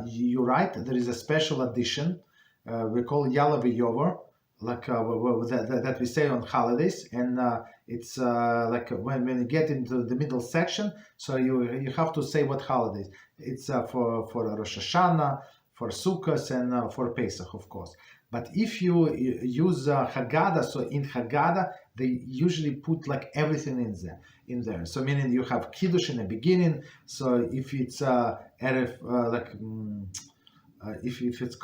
you're right. There is a special edition we call Yala V'Yover, like that we say on holidays, and it's like when you get into the middle section. So you have to say what holidays. It's for Rosh Hashanah, for Sukkot, and for Pesach, of course. But if you use Haggadah, so in Haggadah, they usually put like everything in there. So meaning you have Kiddush in the beginning. So if it's Erev, if it's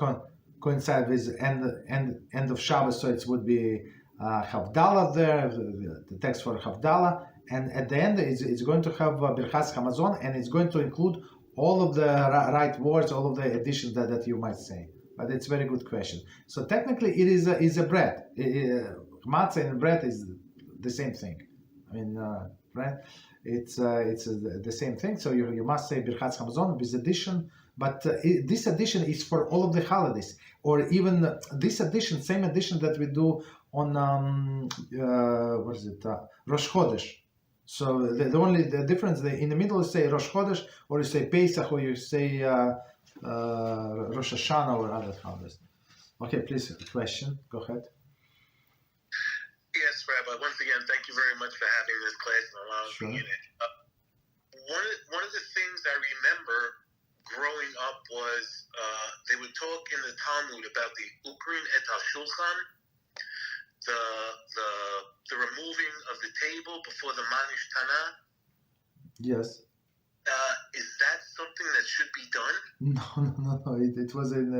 coincide with end of Shabbos, so it would be Havdalah there, the text for Havdalah. And at the end, it's going to have Birkat Hamazon, and it's going to include all of the right words, all of the additions that you might say. But it's a very good question. So technically, it is a bread. Matzah and bread is the same thing. I mean, right? It's the same thing. So you must say Birkat Hamazon with addition. But this addition is for all of the holidays, or even this addition, same addition that we do on Rosh Chodesh. So the only difference in the middle, you say Rosh Chodesh, or you say Pesach, or you say Rosh Hashanah or other holidays. Okay, please, question. Go ahead. Yes, Rabbi. Once again, thank you very much for having this class and allowing me in it. One of the things I remember growing up was they would talk in the Talmud about the Ukrin et HaShulchan, the removing of the table before the Manish Tana. Yes. Is that something that should be done? No. It was in.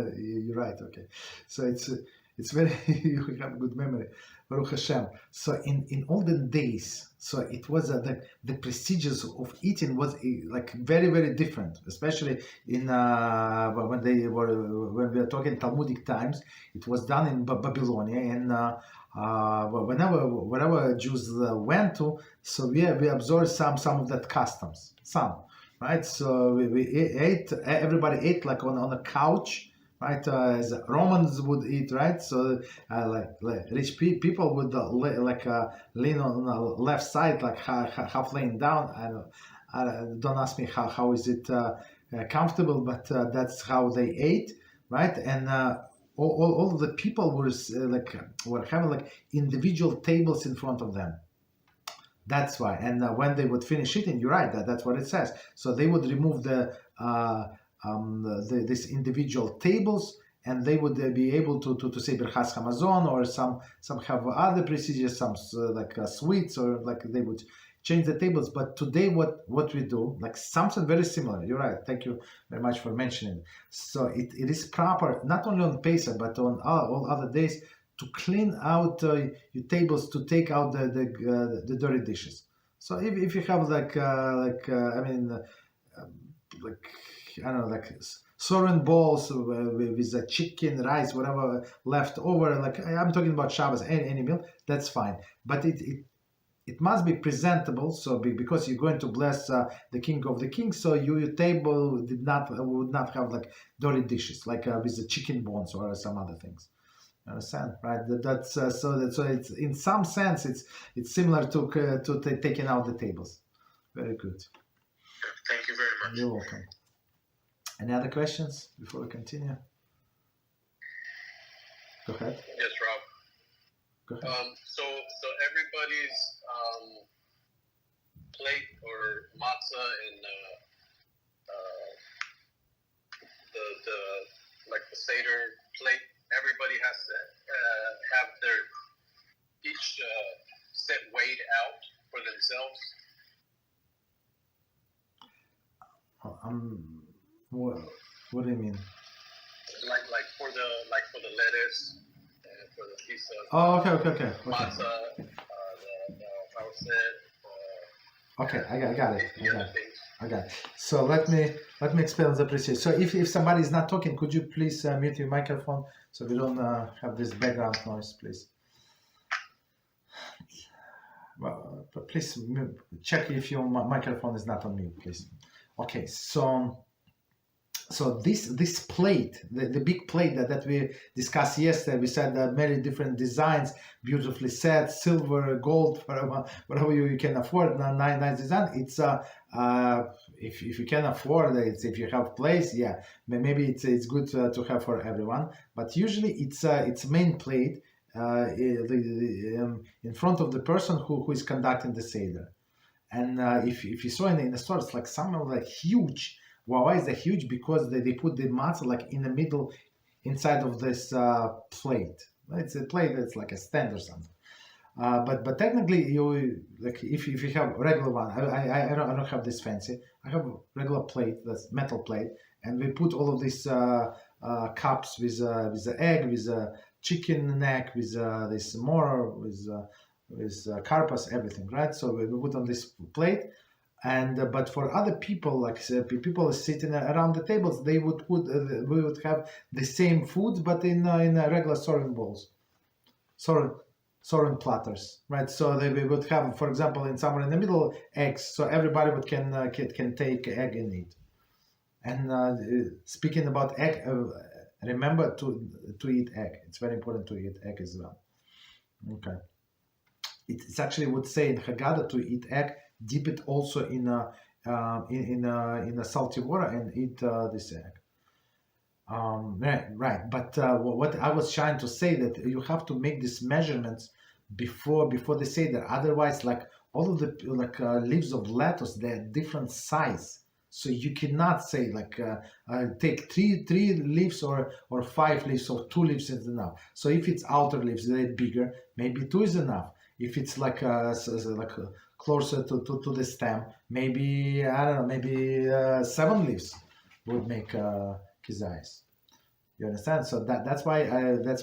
You're right. Okay, so it's very. You have good memory, Baruch Hashem. So in olden days, so it was the procedures of eating was like very, very different, especially in when we are talking Talmudic times. It was done in Babylonia, and wherever Jews went to, so we absorbed some of that customs, some. Right, so we ate. Everybody ate like on a couch, right? As Romans would eat, right? So like rich people would lean on the left side, like half laying down. Don't ask me how is it comfortable, but that's how they ate, right? And all of the people were having like individual tables in front of them. That's why, and when they would finish eating, you're right. That's what it says. So they would remove this individual tables, and they would be able to say Birkat Hamazon, or some have other procedures, some sweets, or like they would change the tables. But today, what we do, like something very similar. You're right. Thank you very much for mentioning. So it is proper not only on Pesach but on all other days to clean out your tables, to take out the dirty dishes. So if you have like I don't know, like certain bowls with a chicken, rice, whatever left over, like I'm talking about Shabbos, any meal, that's fine. But it must be presentable. So because you're going to bless the King of the Kings, so your table would not have like dirty dishes, like with the chicken bones or some other things. Understand, right? That's so it's in some sense it's similar to taking out the tables. Very good. Thank you very much. You're welcome. Any other questions before we continue? Go ahead. Yes, Rob. Go ahead. So everybody's plate or matzah and the Seder plate. Everybody has to have their each set weighed out for themselves. What do you mean? Like for the lettuce and for the piece of okay. matzah, the farset. Okay, I got it. So let me explain the procedure. So if somebody is not talking, could you please mute your microphone so we don't have this background noise, please? Well, please check if your microphone is not on mute, please. Okay, so this plate, the big plate that we discussed yesterday, we said that many different designs, beautifully set, silver, gold, whatever you can afford, nice design. It's if you can afford it, if you have place, yeah, maybe it's good to have for everyone. But usually it's main plate in front of the person who is conducting the Seder. And if you saw in the store, it's like some of like huge. Well, why is that huge? Because they put the matzah like in the middle, inside of this plate. It's a plate that's like a stand or something. But technically, you like if you have a regular one, I don't have this fancy. I have a regular plate, that's metal plate, and we put all of these cups with the egg, with the chicken neck, with this maror, with karpas, everything, right? So we put on this plate. And but for other people, like people sitting around the tables, they would put we would have the same food, but in regular serving bowls, serving platters, right? So we would have, for example, in somewhere in the middle, eggs, so everybody can take egg and eat. And speaking about egg, remember to eat egg. It's very important to eat egg as well. Okay, it's actually would say in Haggadah to eat egg. Dip it also in a salty water and eat this egg. Right. But what I was trying to say that you have to make these measurements before the Seder. Otherwise, like all of the leaves of lettuce, they're different size. So you cannot say like take three leaves or 5 leaves or 2 leaves is enough. So if it's outer leaves, they're bigger. Maybe 2 is enough. If it's like closer to the stem, maybe I don't know, maybe 7 leaves would make kizayis. You understand? So that's why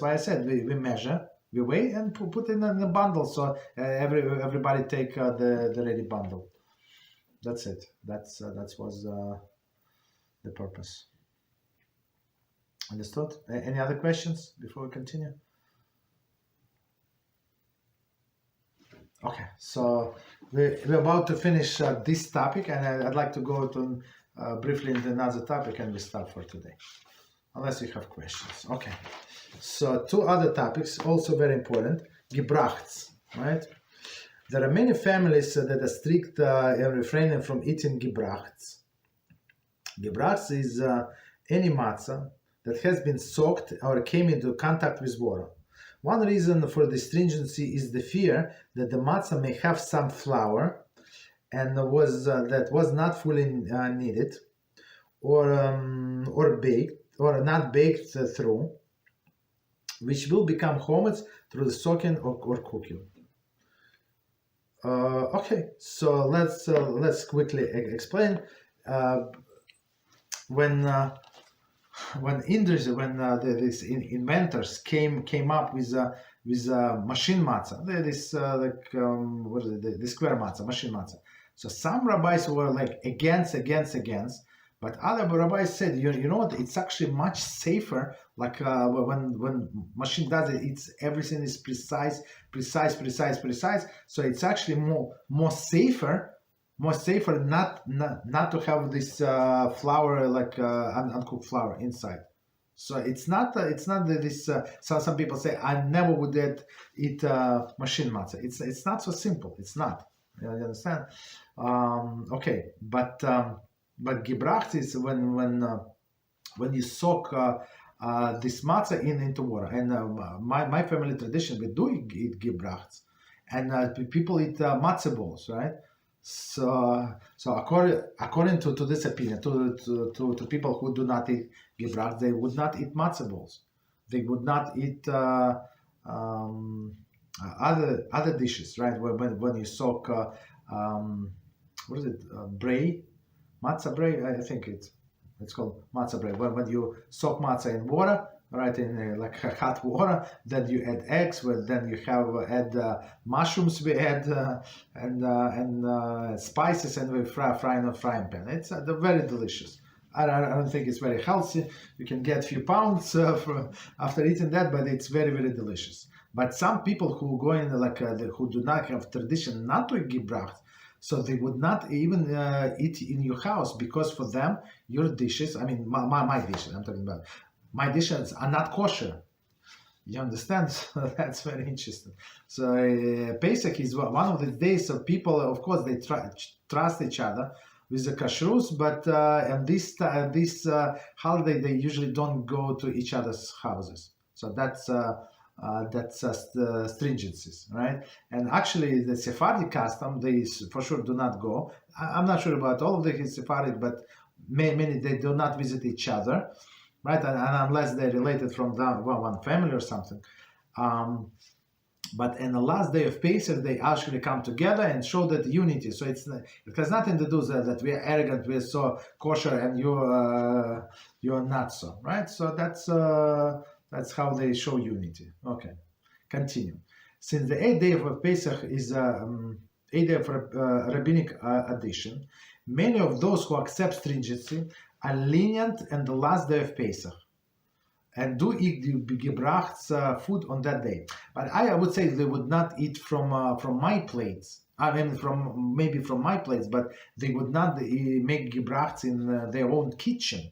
I said we measure, we weigh, and put in a bundle. So everybody take the ready bundle. That's it. That was the purpose. Understood? Any other questions before we continue? Okay, so we're about to finish this topic, and I'd like to go to briefly into another topic, and we start for today, unless you have questions. Okay, so 2 other topics, also very important. Gebrokts, right? There are many families that are strict in refraining from eating gebrokts. Gebrokts is any matzah that has been soaked or came into contact with water. One reason for the stringency is the fear that the matzah may have some flour and that was not fully kneaded or baked or not baked through, which will become chametz through the soaking or cooking. Okay, so let's quickly explain. When when these inventors came up with machine matzah, this what is it, the square matzah, machine matzah. So some rabbis were like against, but other rabbis said, you know what, it's actually much safer. Like when machine does it, everything is precise. So it's actually more safer not to have this flour, like uncooked flour inside. So it's not this. Some people say I never would eat machine matzah. It's not so simple. It's not. You understand? Okay, but Gebrokts is when you soak this matzah into water. And my family tradition, we do eat Gebrokts, and people eat matzah balls, right? So according to this opinion, to people who do not eat Gebrokts, they would not eat matzah balls. They would not eat other dishes, right? When you soak what is it? Matzah bray. I think it's called matzah bray. When you soak matzah in water, right, in like hot water, then you add eggs. Well, then you add mushrooms. We add and spices, and we fry in a frying pan. It's they're very delicious. I don't think it's very healthy. You can get a few pounds after eating that, but it's very, very delicious. But some people who go in who do not have tradition not to eat Gebrokts, so they would not even eat in your house, because for them your dishes, I mean my dishes, I'm talking about, my dishes are not kosher. You understand? So that's very interesting. So Pesach is one of the days, so people, of course, they trust each other with the kashrus, but and this holiday they usually don't go to each other's houses. So that's stringencies, right? And actually, the Sephardic custom, they for sure do not go. I'm not sure about all of the Sephardic, but many they do not visit each other, right? And unless they're related from one family or something. But in the last day of Pesach, they actually come together and show that unity. So it has nothing to do with that we are arrogant, we're so kosher, and you're not so, right? So that's how they show unity. Okay, continue. Since the 8th day of Pesach is 8th day of rabbinic addition, many of those who accept stringency are lenient in the last day of Pesach and do eat the Gebrokts food on that day. But I would say they would not eat from my plates. I mean, from my plates, but they would not make Gebrokts in their own kitchen.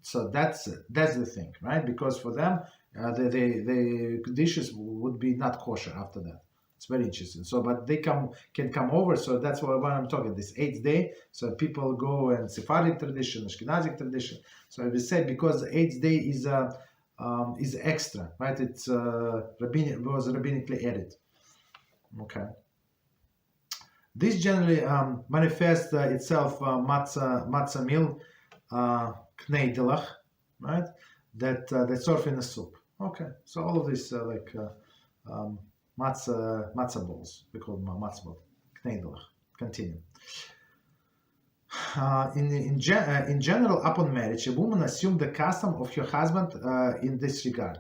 So that's the thing, right? Because for them, the dishes would be not kosher after that. It's very interesting. So, but they can come over. So that's why I'm talking. This 8th day. So people go and Sephardic tradition, Ashkenazic tradition. So I will say because the 8th day is extra, right? It's was rabbinically added. Okay. This generally manifests itself matzah meal, Netilas, right? That serve in a soup. Okay, so all of this matzah balls, we call them matzah balls, Netilas. Continue. In general, upon marriage, a woman assumes the custom of her husband in this regard,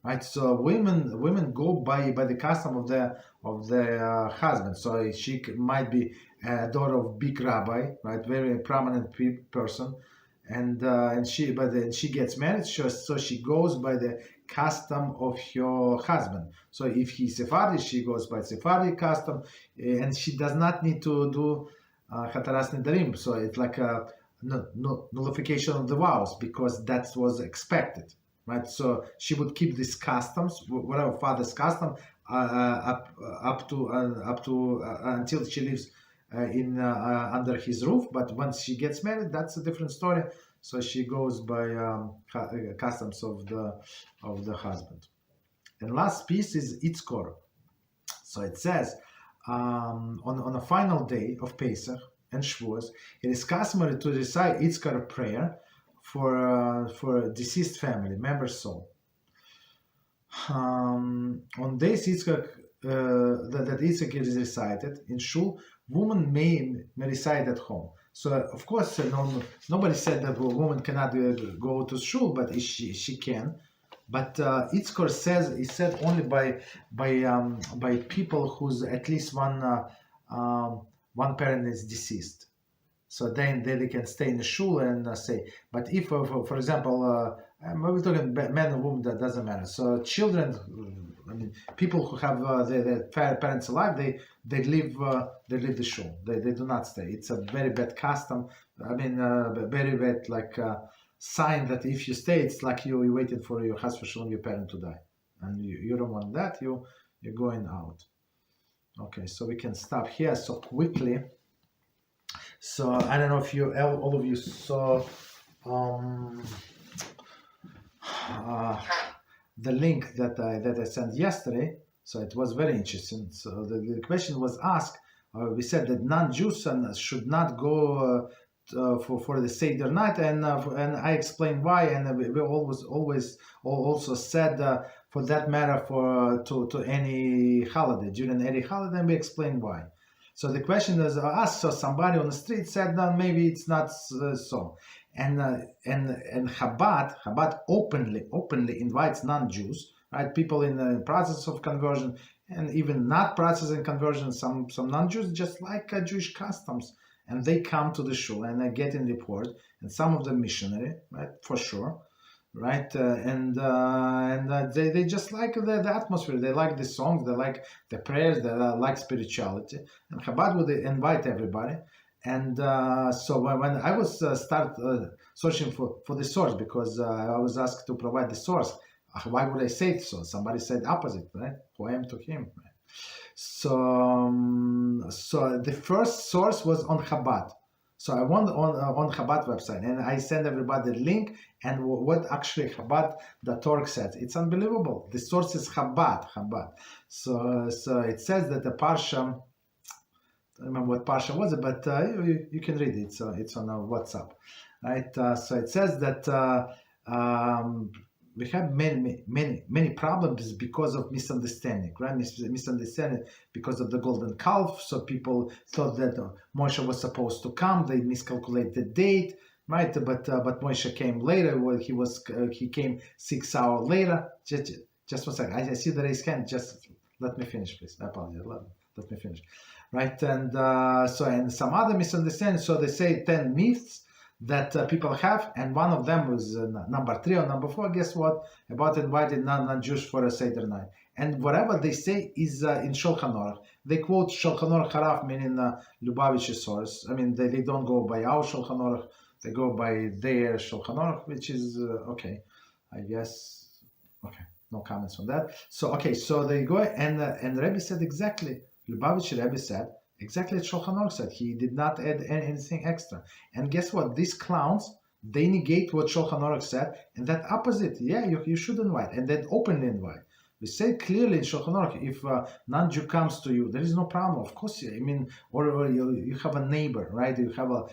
right? So women go by the custom of their husband. So she might be a daughter of big rabbi, right? Very prominent person. And she gets married, so she goes by the custom of her husband. So if he's Sephardi, she goes by Sephardi custom, and she does not need to do Hataras Nedarim. So it's like a nullification of the vows, because that was expected, right? So she would keep these customs, whatever father's custom, up to until she lives under his roof. But once she gets married, that's a different story. So she goes by customs of the husband. And last piece is Yizkor. So it says on a final day of Pesach and Shavuos, it is customary to recite Yizkor prayer for a deceased family member's soul. On days Yizkor that Yizkor is recited in shul, women may recite at home. So of course, nobody said that a woman cannot go to shul, but she can. But Yizkor says it's said only by people whose at least one parent is deceased. So then they can stay in the shul and say. But if, for example, we're talking men and women, that doesn't matter. So children, I mean, people who have their parents alive, they leave the shul. They do not stay. It's a very bad custom. I mean, very bad sign that if you stay, it's like you waited for your husband, your parent to die, and you don't want that. You're going out. Okay, so we can stop here so quickly. So I don't know if all of you saw the link that I sent yesterday. So it was very interesting. So the question was asked. We said that non-Jews should not go for the Seder night, and I explained why. And we always also said for that matter to any holiday, during any holiday, and we explained why. So the question was asked. So somebody on the street said that maybe it's not so, and Chabad openly invites non-Jews, right? People in the process of conversion, and even not processing conversion. Some non-Jews just like Jewish customs, and they come to the shul and they get in report, and some of them missionary, right, for sure. Right, they just like the atmosphere. They like the songs, they like the prayers, they like spirituality. And Chabad would invite everybody. And so when I was start searching for the source, because I was asked to provide the source, why would I say so? Somebody said opposite, right? Who I am to him. Right? So the first source was on Chabad. So I went on Chabad website, and I send everybody the link and what actually Chabad.org says. It's unbelievable. The source is Chabad. So it says that the Parsha, I don't remember what Parsha was, but you can read it. So it's on our WhatsApp, right? So it says that we have many problems because of misunderstanding, right? Misunderstanding because of the golden calf. So people thought that Moshe was supposed to come. They miscalculate the date, right? But Moshe came later. Well, he came 6 hours later. Just 1 second. I see the raised hand. Just let me finish, please. I apologize. Let me finish, right? And and some other misunderstandings. So they say 10 myths that people have, and one of them was number 3 or number 4, guess what, about inviting non-Jews for a Seder night. And whatever they say is in Shulchan Aruch. They quote Shulchan Aruch Haraf, meaning Lubavitch's source. I mean, they don't go by our Shulchan Aruch, they go by their Shulchan Aruch, which is okay, I guess. Okay, no comments on that. So they go, and Rebbe said exactly, Lubavitch Rebbe said, exactly what Shulchan Aruch said. He did not add anything extra. And guess what? These clowns, they negate what Shulchan Aruch said, and that opposite, you should invite, and then openly invite. We say clearly in Shulchan Aruch, if non-Jew comes to you, there is no problem. Of course, I mean, or you have a neighbor, right? You have a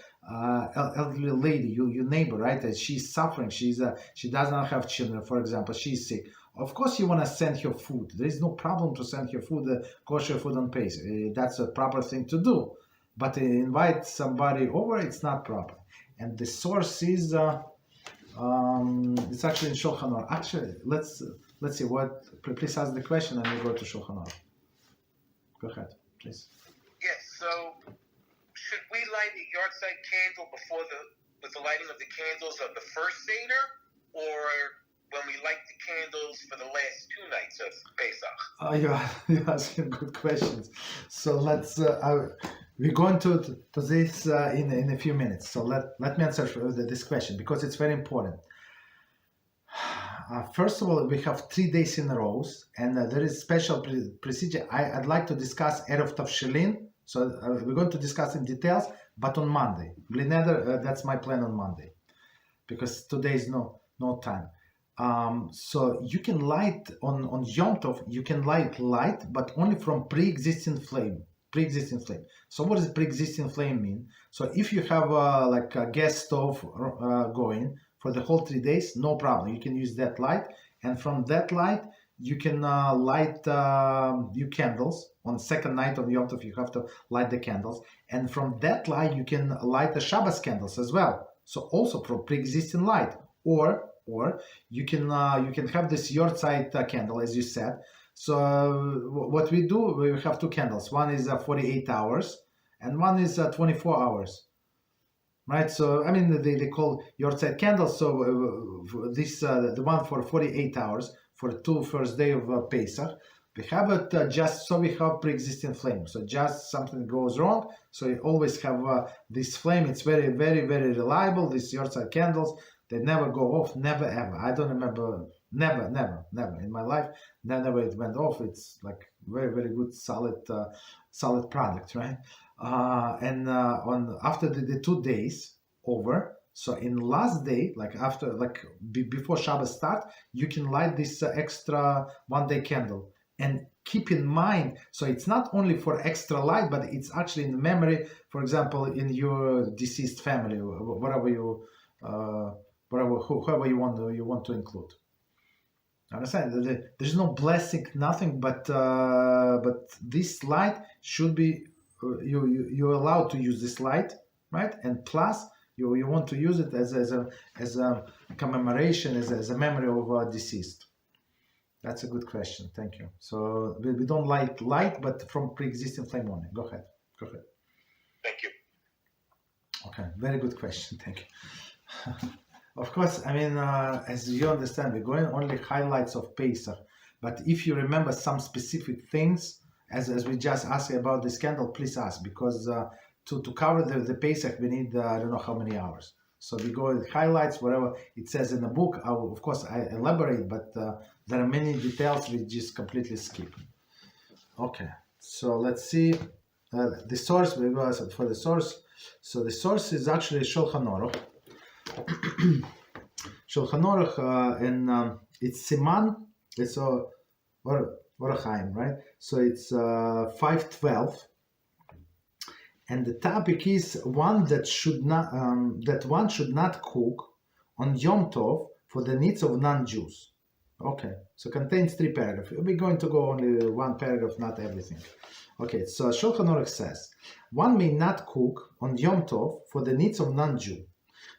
elderly lady, your neighbor, right? And she's suffering. She does not have children, for example. She's sick. Of course, you want to send her food. There is no problem to send her food, kosher food on Pesach. That's a proper thing to do. But invite somebody over, it's not proper. And the source is it's actually in Shulchan Aruch. Actually, let's see what. Please ask the question, and we go to Shulchan Aruch. Go ahead, please. Yes. So, should we light a yahrzeit candle with the lighting of the candles of the first Seder, or when we light the candles for the last 2 nights of Pesach? You're asking good questions. So let's. We're going to this in a few minutes. So let me answer this question because it's very important. First of all, we have 3 days in a row, and there is special procedure. I'd like to discuss Erev Tavshilin. So we're going to discuss in details, but on Monday. That's my plan on Monday, because today is no time. So you can light on Yom Tov. You can light, but only from pre-existing flame. So what does pre-existing flame mean? So if you have like a gas stove going for the whole 3 days, no problem. You can use that light, and from that light you can light your candles. On second night of Yom Tov, you have to light the candles. And from that light, you can light the Shabbos candles as well. So also from pre-existing light. Or you can have this yortzeit candle, as you said. So what we do, we have two candles. One is 48 hours and one is 24 hours. Right, so I mean they call yortzeit candles. So this the one for 48 hours for the first day of Pesach. We have it just so we have pre-existing flame. So just something goes wrong, so you always have this flame. It's very, very, very reliable. These yortzeit candles, they never go off, never ever. I don't remember, never in my life, never it went off. It's like very, very good, solid product, right? After the 2 days over, so in last day, before Shabbos start, you can light this extra 1 day candle. And keep in mind, so it's not only for extra light, but it's actually in memory. For example, in your deceased family, whoever you want to include. Understand? There's no blessing, nothing, but this light should be you're allowed to use this light, right? And plus, you want to use it as a commemoration, as a memory of deceased. That's a good question. Thank you. So we don't like light, but from pre-existing flame only. Go ahead. Thank you. Okay, very good question. Thank you. Of course, I mean, as you understand, we're going only highlights of Pesach. But if you remember some specific things, as we just asked about this candle, please ask, because to cover the Pesach, we need I don't know how many hours. So we go with highlights, whatever it says in the book. Of course, I elaborate, but there are many details we just completely skip. Okay, so let's see the source. We go for the source. So the source is actually Shulchan Aruch. Shulchan Aruch, and it's Siman. It's Orachaim, right? So it's 512. And the topic is one that one should not cook on Yom Tov for the needs of non-Jews. Okay, so contains 3 paragraphs. We're going to go only 1 paragraph, not everything. Okay, so Shulchan Aruch says, one may not cook on Yom Tov for the needs of non-Jew.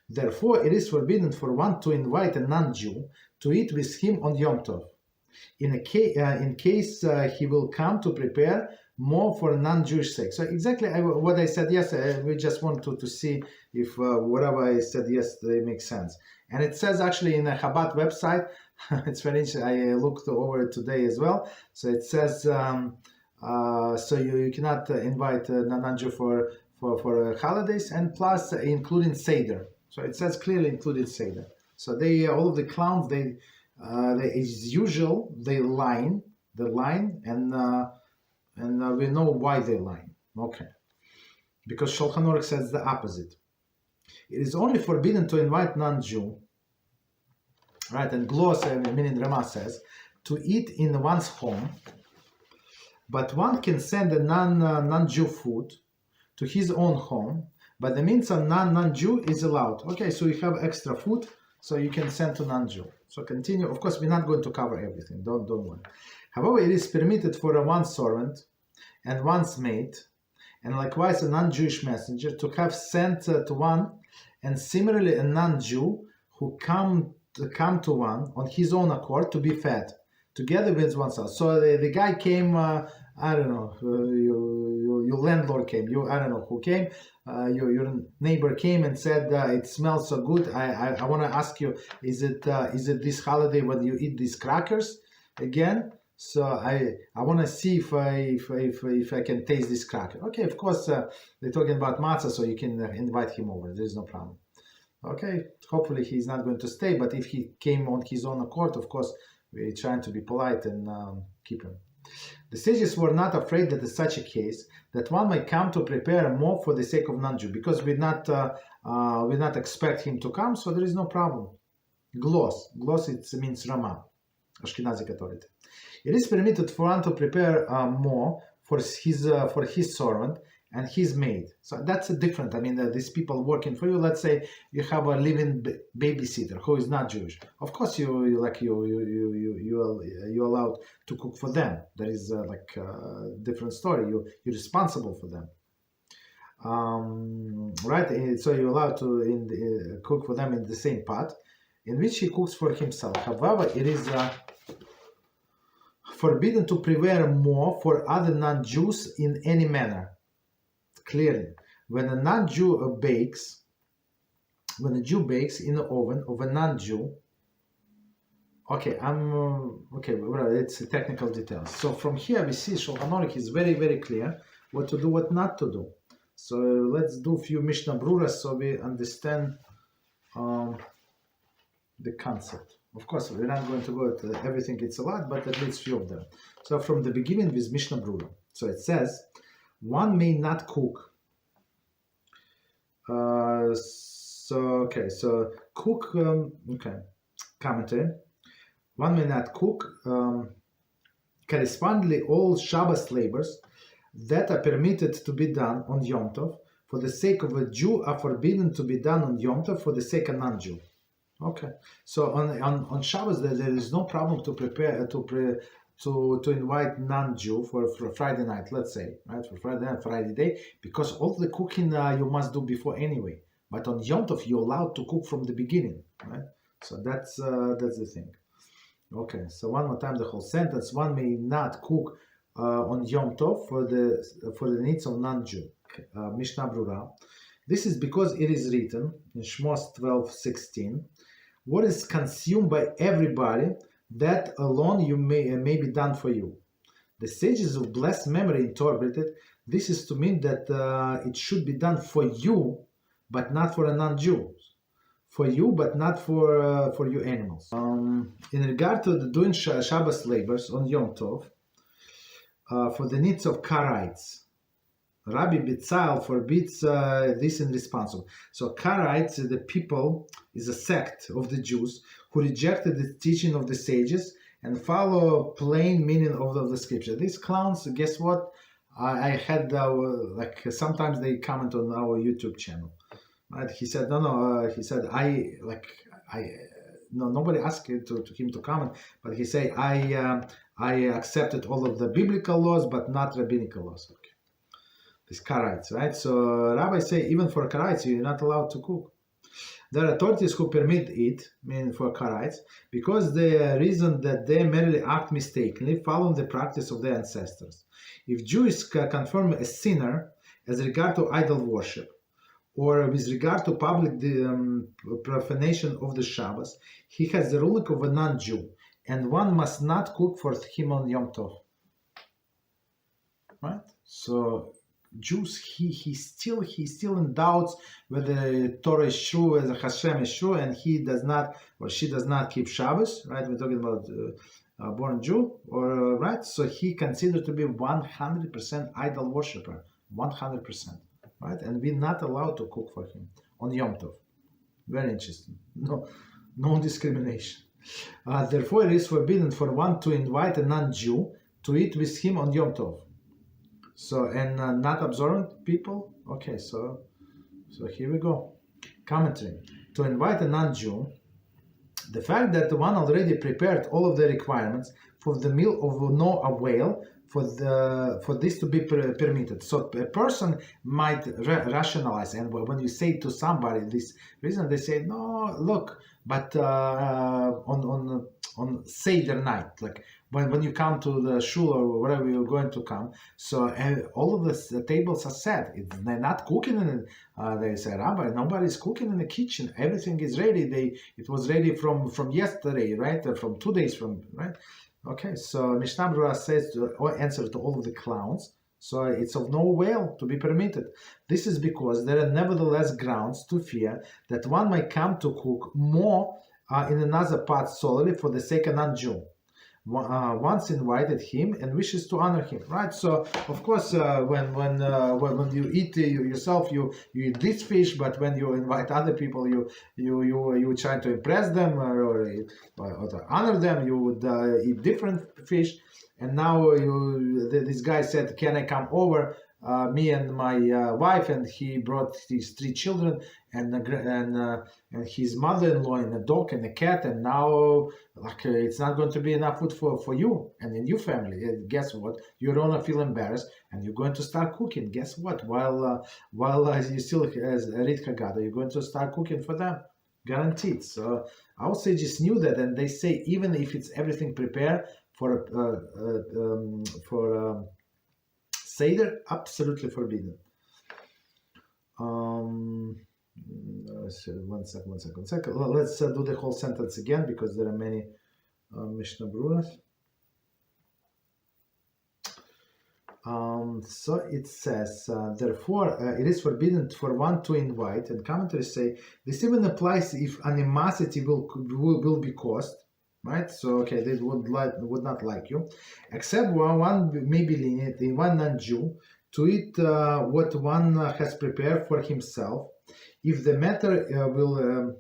Therefore, it is forbidden for one to invite a non-Jew to eat with him on Yom Tov. In case he will come to prepare more for a non-Jewish sake. So exactly what I said yesterday, we just want to see if whatever I said yesterday makes sense. And it says actually in the Chabad website, it's very interesting, I looked over it today as well. So it says, so you cannot invite a non-Jew for holidays, and plus including Seder. So it says clearly included Seder. So all of the clowns, they as usual, they line, and we know why they lie. Okay. Because Shulchan Aruch says the opposite. It is only forbidden to invite non-Jew, right? And Gloss, meaning Rama, says, to eat in one's home, but one can send a non-Jew food to his own home, but the means of non-Jew is allowed. Okay, so you have extra food, so you can send to non-Jew. So continue. Of course, we're not going to cover everything. Don't worry. However, it is permitted for one's servant and one's maid, and likewise a non-Jewish messenger, to have sent to one, and similarly a non-Jew who come to one on his own accord to be fed, together with oneself. So the guy came, I don't know, your landlord came, I don't know who came, your neighbor came and said, it smells so good, I want to ask you, is it this holiday when you eat these crackers again? So I want to see if I can taste this cracker. Okay, of course, they're talking about Matzah, so you can invite him over. There's no problem. Okay, hopefully he's not going to stay, but if he came on his own accord, of course, we're trying to be polite and keep him. The sages were not afraid that in such a case, that one might come to prepare more for the sake of non-Jew, because we not expect him to come, so there is no problem. Gloss, it means Rama, Ashkenazi Catholic. It is permitted for one to prepare more for his servant and he's maid. So that's a different. I mean, these people working for you. Let's say you have a living babysitter who is not Jewish. Of course, you allowed to cook for them. There is like a different story. You're responsible for them, right? So you're allowed to cook for them in the same pot, in which he cooks for himself. However, it is forbidden to prepare more for other non-Jews in any manner. Clearly, when a non-Jew bakes, when a Jew bakes in the oven of a non-Jew, okay, well, it's technical details. So from here we see Shulchan Aruch is very, very clear what to do, what not to do. So let's do a few Mishnah Bruras so we understand the concept. Of course, we're not going to go at everything, it's a lot, but at least few of them. So from the beginning with Mishnah Brura. So it says, one may not cook. Cook, commentary. One may not cook. Correspondingly, all Shabbos labors that are permitted to be done on Yom Tov for the sake of a Jew are forbidden to be done on Yom Tov for the sake of non-Jew. Okay, so on Shabbos there is no problem to prepare to invite non-Jew for Friday night, let's say, right, for Friday night, Friday day, because all the cooking you must do before anyway. But on Yom Tov you're allowed to cook from the beginning, right? So that's the thing. Okay, so one more time the whole sentence: one may not cook on Yom Tov for the needs of non-Jew. Mishnah Brura. This is because it is written in Shmos 12:16. What is consumed by everybody, that alone you may be done for you. The sages of blessed memory interpreted this is to mean that it should be done for you, but not for a non-Jew. For you, but not for your animals. In regard to the doing Shabbos labors on Yom Tov, for the needs of Karaites, Rabbi Betzal forbids this in response. So Karaites, the people, is a sect of the Jews who rejected the teaching of the sages and follow plain meaning of the scripture. These clowns, guess what? I had like sometimes they comment on our YouTube channel. Right? He said he said nobody asked him to comment, but he said I accepted all of the biblical laws but not rabbinical laws. Okay. These Karaites, right? So rabbis say even for Karaites you're not allowed to cook. There are authorities who permit it, meaning for Karaites, because the reason that they merely act mistakenly, following the practice of their ancestors. If Jews confirm a sinner as regard to idol worship, or with regard to public profanation of the Shabbos, he has the ruling of a non-Jew, and one must not cook for him on Yom Tov. Right? So Jews, he's still in doubts whether Torah is true, whether Hashem is true, and he does not or she does not keep Shabbos. Right? We're talking about born Jew, or right? So he considered to be 100% idol worshiper, 100%. Right? And we're not allowed to cook for him on Yom Tov. Very interesting. No discrimination. Therefore, it is forbidden for one to invite a non-Jew to eat with him on Yom Tov. So, and not observant people. Okay, so here we go. Commentary. To invite a non-Jew, the fact that the one already prepared all of the requirements for the meal of no avail for this to be permitted. So a person might rationalize, and when you say to somebody this reason, they say, no, look, but on Seder night, like when you come to the shul or wherever you're going to come, so all of the tables are set. They're not cooking they say, Rabbi, nobody's cooking in the kitchen. Everything is ready. It was ready from yesterday, right? From 2 days from, right? Okay, so Mishnah Brura says answer to all of the clowns. So it's of no avail to be permitted. This is because there are nevertheless grounds to fear that one might come to cook more in another pot solely for the sake of non-Jew. Once invited him and wishes to honor him, right? So of course, when you eat yourself, you eat this fish, but when you invite other people, you try to impress them or to honor them. You would eat different fish. And now this guy said, "Can I come over me and my wife, and he brought his 3 children and his mother-in-law and a dog and a cat, and now it's not going to be enough food for you and in your family. And guess what? You're gonna feel embarrassed, and you're going to start cooking. Guess what? While you still read Haggadah, you're going to start cooking for them, guaranteed. So our sages knew that, and they say even if it's everything prepared for Seder, absolutely forbidden. One second. Let's do the whole sentence again, because there are many Mishnah Bruras. So it says, therefore, it is forbidden for one to invite, and commentaries say this even applies if animosity will be caused, right? So okay, they would not like you, except one may be lenient in one non-Jew to eat what one has prepared for himself, if the matter will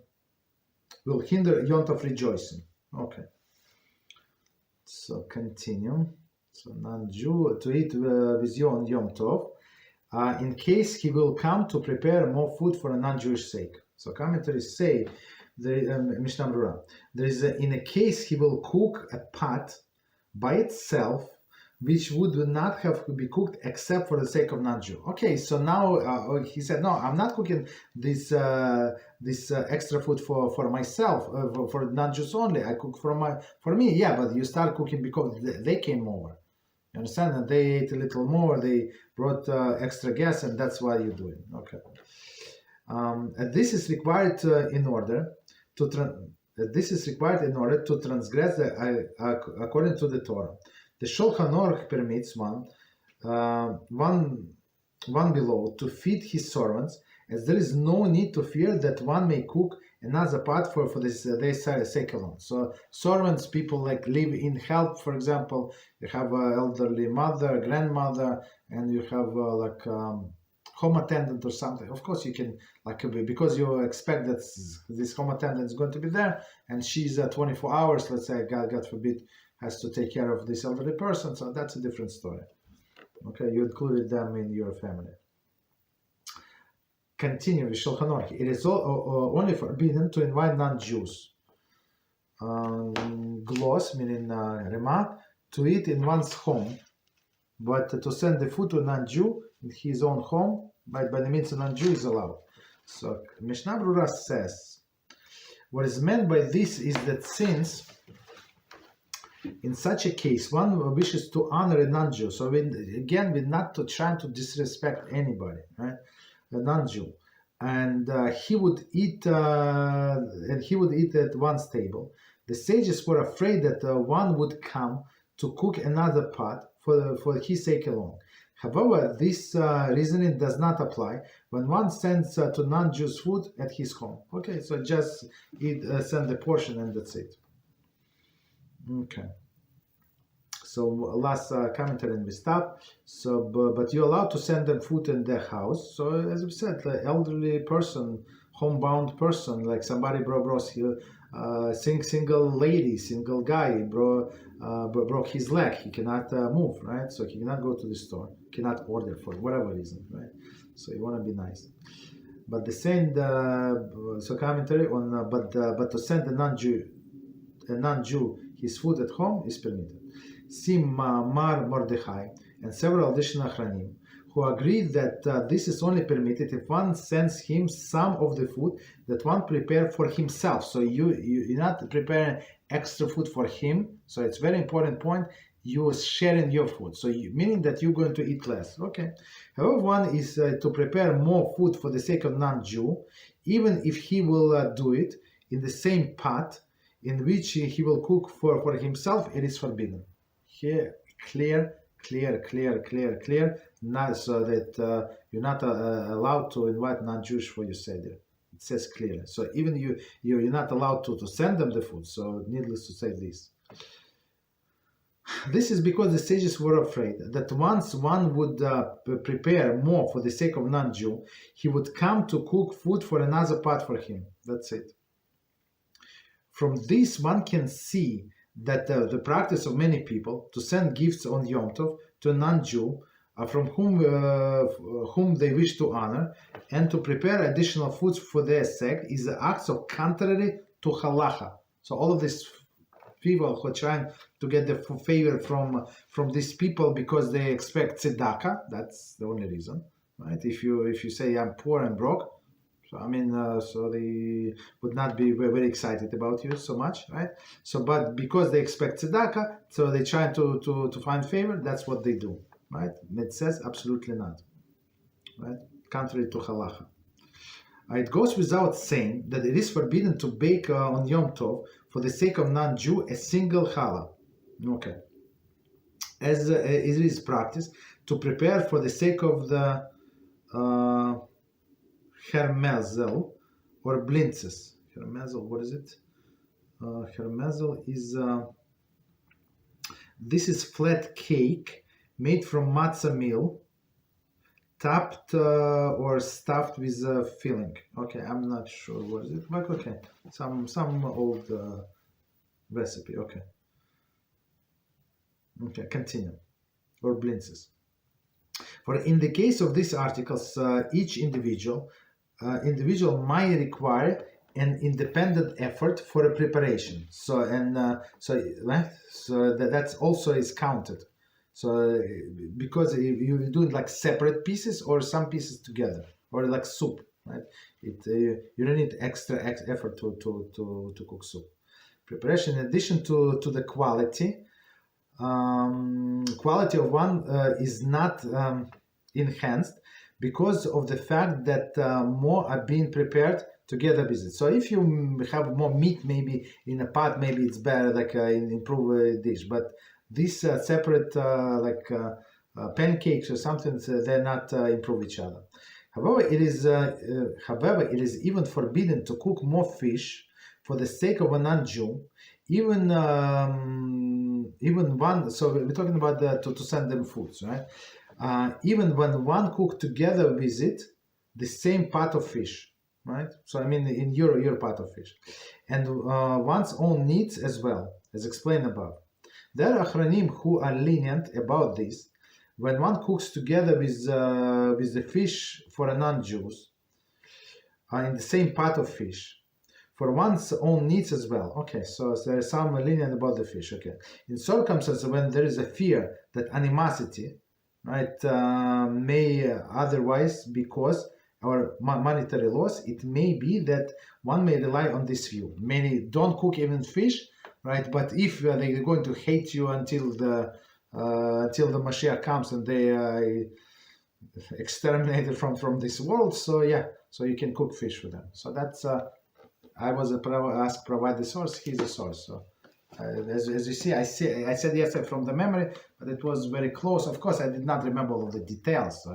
hinder Yom Tov rejoicing. Okay. So continue. So non-Jew to eat with you on Yom Tov, in case he will come to prepare more food for a non-Jewish sake. So commentaries say, Mishnah Berurah, there is in a case he will cook a pot by itself, which would not have to be cooked except for the sake of non-Jew. Okay, so now he said, no, I'm not cooking this extra food for myself, for non-Jews only. I cook for me. Yeah, but you start cooking because they came over. You understand? And they ate a little more. They brought extra guests, and that's why you do it. Okay. And this is required in order to transgress according to the Torah. The Shulchan Aruch permits one below to feed his servants, as there is no need to fear that one may cook another pot for their sake alone. So servants, people like live in help, for example, you have an elderly mother, grandmother, and you have home attendant or something. Of course, you can, because you expect that this home attendant is going to be there, and she's 24 hours, let's say, God forbid, has to take care of this elderly person, so that's a different story. Okay, you included them in your family. Continue with Shulchan Aruch. It is only forbidden to invite non-Jews. Gloss, meaning remark, to eat in one's home, but to send the food to a non-Jew in his own home, by the means of non-Jew is allowed. So Mishnah Berurah says, what is meant by this is that since in such a case one wishes to honor a non-Jew, so we're not trying to disrespect anybody, right? A non-Jew, and he would eat at one's table. The sages were afraid that one would come to cook another pot for his sake alone. However, this reasoning does not apply when one sends to non-Jews food at his home. Okay, so just send the portion and that's it. Okay. So last commentary and we stop. So, but you're allowed to send them food in their house. So as we said, the elderly person, homebound person, like somebody brought single lady, single guy broke his leg. He cannot move, right? So he cannot go to the store, cannot order for whatever reason, right? So you want to be nice. But the same, so commentary on, but to send a non-Jew his food at home is permitted. See Mar Mordechai and several additional Achranim, who agree that this is only permitted if one sends him some of the food that one prepared for himself. So you're not preparing extra food for him. So it's very important point. You are sharing your food. So meaning that you're going to eat less. Okay. However, one is to prepare more food for the sake of non-Jew, even if he will do it in the same pot in which he will cook for himself, it is forbidden. Here, clear, not so that you're not allowed to invite non-Jewish for your Seder. It says clearly. So even you're not allowed to send them the food. So needless to say this. This is because the sages were afraid that once one would prepare more for the sake of non-Jew, he would come to cook food for another pot for him. That's it. From this, one can see that the practice of many people to send gifts on Yom Tov to a non-Jew from whom they wish to honor, and to prepare additional foods for their sake is acts of contrary to halacha. So all of these people who are trying to get the favor from these people because they expect tzedakah, that's the only reason, right? If you say I'm poor and broke, so so they would not be very excited about you so much, right? So, but because they expect tzedakah, so they try to find favor. That's what they do, right? It says absolutely not, right? Contrary to halacha. It goes without saying that it is forbidden to bake on Yom Tov for the sake of non-Jew a single challah. Okay. As it is practice to prepare for the sake of the hermezel or blintzes. Hermezel, what is it? Hermezel is this is flat cake made from matzah meal, topped or stuffed with filling. Okay, I'm not sure what is it, but okay, some old recipe. Okay, continue. Or blintzes. For in the case of these articles, each individual might require an independent effort for a preparation. So that's also is counted. So because you do it like separate pieces or some pieces together, or like soup, right? You don't need extra effort to cook soup. Preparation, in addition to the quality of one is not enhanced because of the fact that more are being prepared together with it. So if you have more meat maybe in a pot, maybe it's better, like improve a dish. But these separate pancakes or something, they're not improve each other. However, it is even forbidden to cook more fish for the sake of a non-Jew, even one. So we're talking about to send them foods, right? Even when one cooked together with it the same pot of fish, right? So in your pot of fish, and one's own needs as well, as explained above. There are achronim who are lenient about this. When one cooks together with the fish for a non-Jews in the same pot of fish, for one's own needs as well. Okay, so there is some lenient about the fish. Okay, in circumstances when there is a fear that animosity, right, may otherwise because our monetary loss, it may be that one may rely on this view. Many don't cook even fish, right? But if they're going to hate you until the Mashiach comes and they exterminated from this world, so yeah, so you can cook fish for them. So that's I was asked provide the source. He's the source. So as you see, I said yesterday from the memory, but it was very close. Of course, I did not remember all of the details,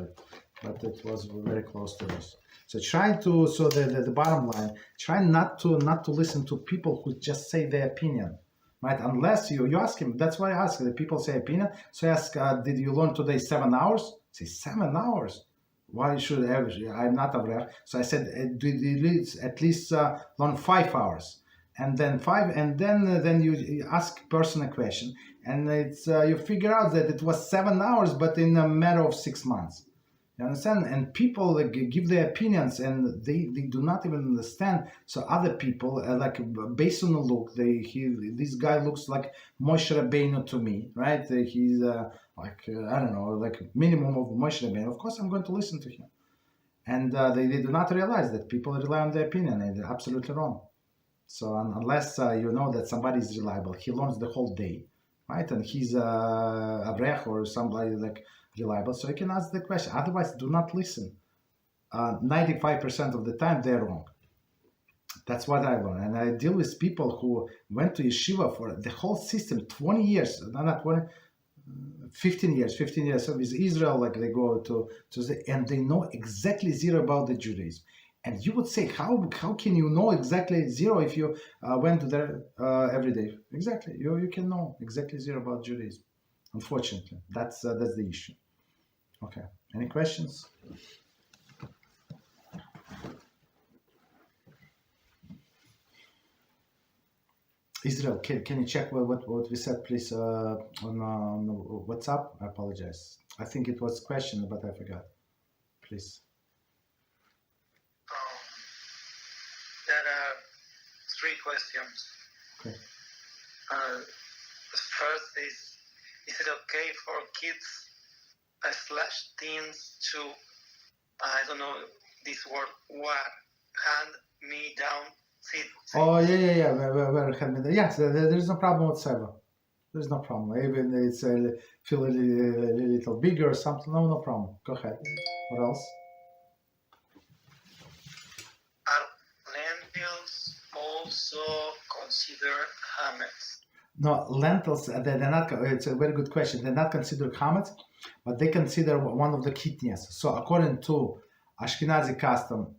but it was very close to us. So the bottom line, try not to listen to people who just say their opinion, right? Unless you ask him. That's why I ask. The people say opinion. So I ask, did you learn today 7 hours? Say 7 hours. Why should I'm not Avrech? So I said, did you at least learn 5 hours? And then 5, and then you ask person a question, and it's you figure out that it was 7 hours, but in a matter of 6 months. You understand? And people give their opinions, and they do not even understand. So other people, based on the look, this guy looks like Moshe Rabbeinu to me, right? He's I don't know, like minimum of Moshe Rabbeinu. Of course, I'm going to listen to him. And they do not realize that people rely on their opinion, and they're absolutely wrong. So unless you know that somebody is reliable, he learns the whole day, right? And he's a Avrech or somebody like reliable, so you can ask the question. Otherwise, do not listen. 95% of the time, they're wrong. That's what I learned. And I deal with people who went to yeshiva for the whole system, 20 years, not 20, 15 years with Israel, like they go to and they know exactly zero about the Judaism. And you would say, how can you know exactly zero if you went there every day? Exactly, you can know exactly zero about Judaism. Unfortunately, that's the issue. Okay, any questions? Israel, can you check what we said, please, on WhatsApp? I apologize. I think it was a question, but I forgot. Please. There are 3 questions. Okay. The first is it okay for kids / teens to, I don't know this word, hand-me-down seed? Oh, yeah. Where hand-me-down. Yes, there is no problem whatsoever. There is no problem. Even it's feel a little bigger or something. No problem. Go ahead. What else? Are lentils also considered Chametz? No, lentils, they're not, it's a very good question. They're not considered Chametz, but they consider one of the Kitniyos. So according to Ashkenazi custom,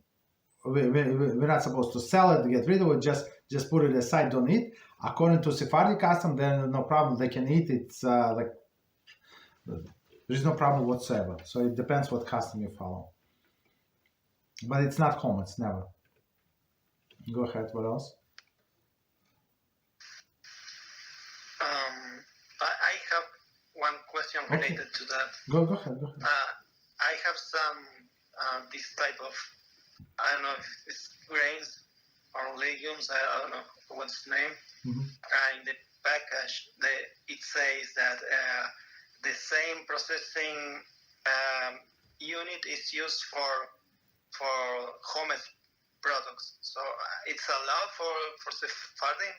we're not supposed to sell it, get rid of it, just put it aside, don't eat. According to Sephardi custom, then no problem, they can eat. It's there's no problem whatsoever. So it depends what custom you follow. But it's not Chametz, never. Go ahead, what else? I have one question related to that. Go ahead. I have some this type of, I don't know if it's grains or legumes, I don't know what's the name. In the package, it says that the same processing unit is used for Chametz products. So it's allowed for Sephardi?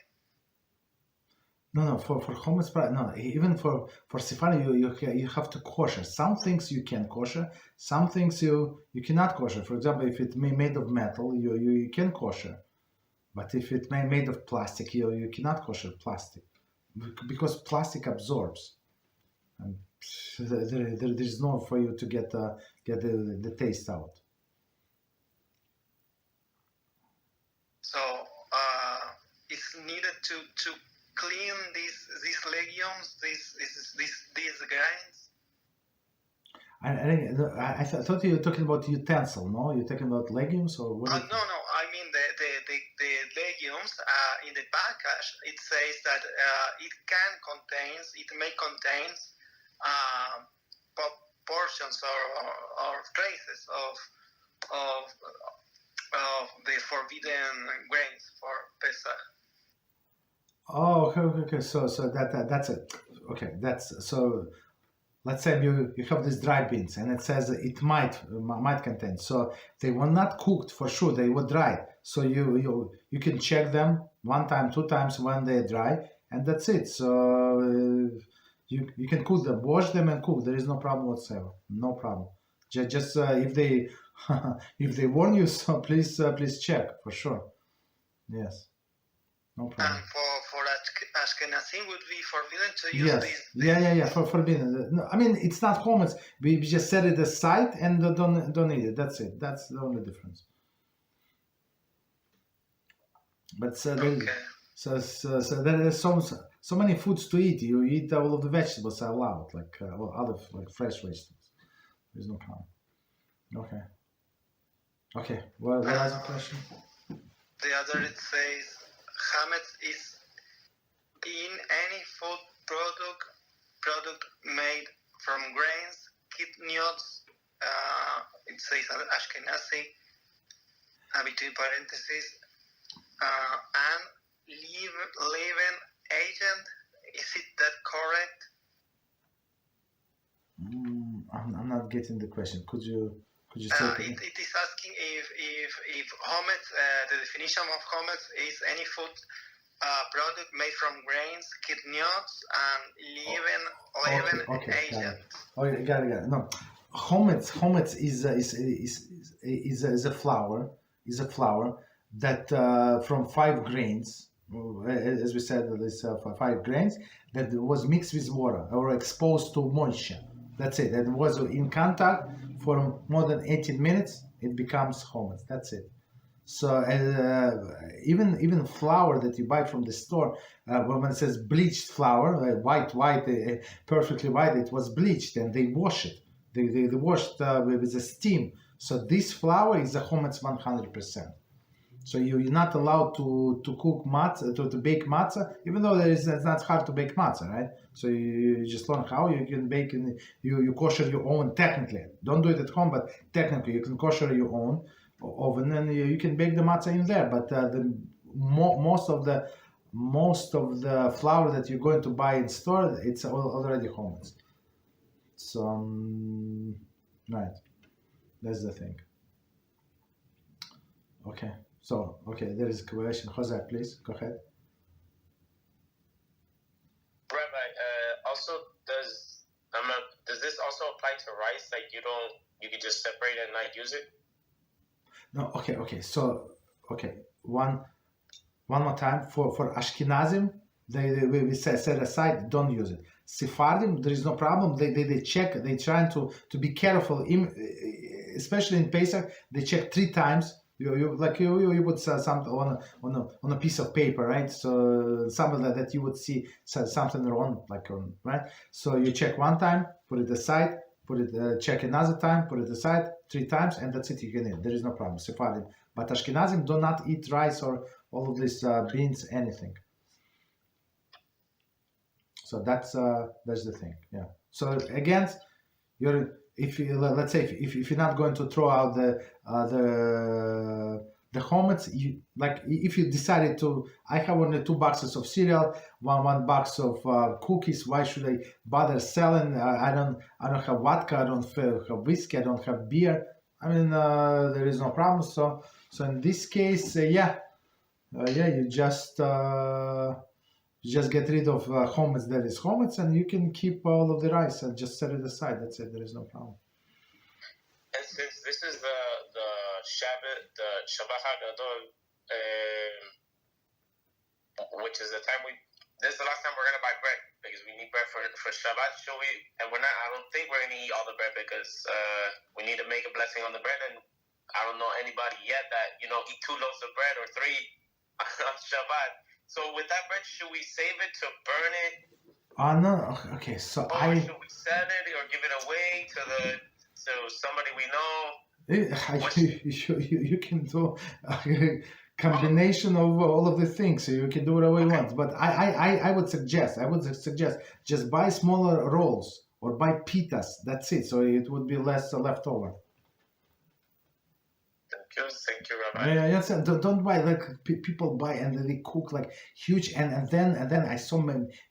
No, for Chametz, no, even for Sephardi, you have to kosher. Some things you can kosher, some things you cannot kosher. For example, if it's made of metal, you can kosher. But if it's made of plastic, you cannot kosher plastic. Because plastic absorbs. And there's no for you to get the taste out. So it's needed to clean these legumes, these grains. I thought you were talking about utensil. No, you're talking about legumes or what? No. I mean the legumes in the package. It says that it may contain portions or traces of the forbidden grains for Pesach. Oh, okay. So that's it. Okay, that's so. Let's say you have these dry beans, and it says it might contain. So they were not cooked for sure; they were dry. So you can check them 1 time, 2 times when they're dry, and that's it. So you can cook them, wash them, and cook. There is no problem whatsoever. No problem. Just if they if they warn you, so please check for sure. Yes. No problem. And for Ashkenazim would be forbidden to use these. Yeah. For forbidden. No, I mean, it's not Chametz. We just set it aside and don't eat it. That's it. That's the only difference. But so there are so many foods to eat. You eat all of the vegetables are allowed, like other like fresh vegetables. There's no problem. Okay. What was the question? The other, it says Chametz is in any food product made from grains, Kitniyos, it says Ashkenazi, between parentheses, and leaven agent. Is it that correct? I'm not getting the question. Could you say it is asking if Chametz, the definition of Chametz is any food product made from grains, Kitniyos, and leaven agent. Okay, got it. No, Chametz is a flour. Is a flour that from 5 grains, as we said, there's 5 grains that was mixed with water or exposed to moisture. That's it. That was in contact for more than 18 minutes. It becomes Chametz. That's it. So even flour that you buy from the store, when it says bleached flour, white, perfectly white, it was bleached and they wash it. They washed with the steam. So this flour is a Chametz 100%. So you're not allowed to cook matzah, to bake matzah, even though it's not hard to bake matzah, right? So you just learn how you can bake, and you kosher your own technically. Don't do it at home, but technically you can kosher your own oven, and you can bake the matzah in there. But most of the flour that you're going to buy in store, it's already homemade. So right, that's the thing. Okay. So, there is a question. Jose, please, go ahead. Rabbi, also does this also apply to rice? Like you can just separate and not use it? No, okay. So, one more time. For Ashkenazim, we set aside, don't use it. Sephardim, there is no problem. They check, they trying to be careful, especially in Pesach, they check 3 times. You put something on a piece of paper, right? So something that you would see something wrong, right? So you check 1 time, put it aside, check another time, put it aside 3 times, and that's it. You can eat. There is no problem. Sephardim, but Ashkenazim do not eat rice or all of these beans, anything. So that's the thing. Yeah. So again, if let's say if you're not going to throw out the chametz, if you decided to, I have only 2 boxes of cereal, one box of cookies. Why should I bother selling? I don't have vodka. I don't have whiskey. I don't have beer. I mean, there is no problem. So in this case, you just get rid of chametz that is chametz, and you can keep all of the rice and just set it aside. That's it. There is no problem. And since this is the Shabbat, the Shabbat Haggadah, which is the time this is the last time we're gonna buy bread because we need bread for Shabbat. Should we? And we're not. I don't think we're gonna eat all the bread because we need to make a blessing on the bread. And I don't know anybody yet that eat 2 loaves of bread or 3 on Shabbat. So with that bread, should we save it to burn it? No. Okay, so or should we sell it or give it away to somebody we know? You can do a combination of all of the things. So you can do whatever you want. But I would suggest just buy smaller rolls or buy pitas. That's it. So it would be less left over. Thank you, Rabbi. Yes, don't buy people buy and they cook huge and then I saw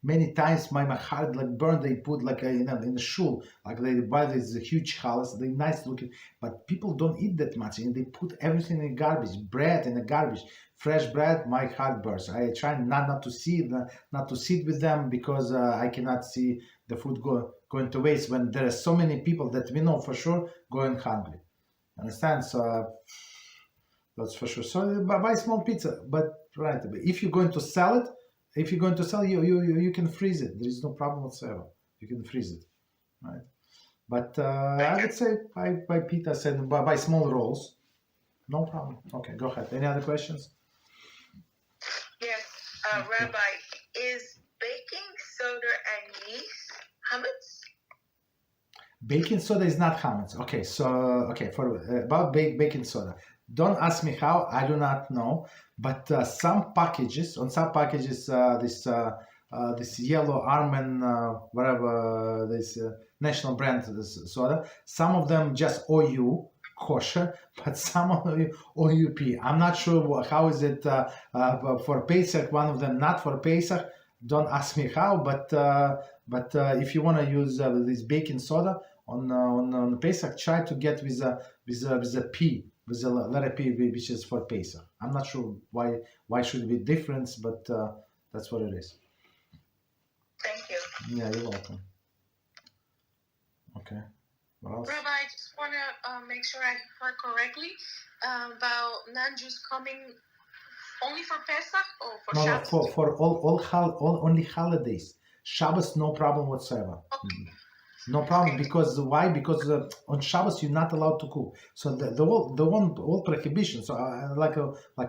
many times my heart burned. They put in the shul they buy these huge challahs. They nice looking, but people don't eat that much and they put everything in garbage, bread in the garbage, fresh bread. My heart burns. I try not to sit with them because I cannot see the food going to waste when there are so many people that we know for sure going hungry. Understand? So that's for sure. So buy small pizza, but if you're going to sell it, you can freeze it. There is no problem whatsoever. You can freeze it, right? But I would say buy pizzas and buy small rolls. No problem. Okay, go ahead. Any other questions? Yes, Rabbi, is baking soda and yeast chametz? Baking soda is not chametz. Okay, so about baking soda. Don't ask me how. I do not know. But some packages, this yellow almond, whatever this national brand soda, some of them just OU kosher, but some of them OUP. I'm not sure how is it for Pesach. One of them not for Pesach. Don't ask me how. But if you want to use this baking soda on Pesach, try to get with a P. With the letter P, which is for Pesach. I'm not sure why should it be different, but that's what it is. Thank you. Yeah, you're welcome. Okay. What else? Rabbi, I just want to make sure I heard correctly about non-Jews coming only for Pesach or for Shabbos? No, for all only holidays. Shabbos, no problem whatsoever. Okay. No problem, because why? Because on Shabbos you're not allowed to cook. So the whole prohibition. So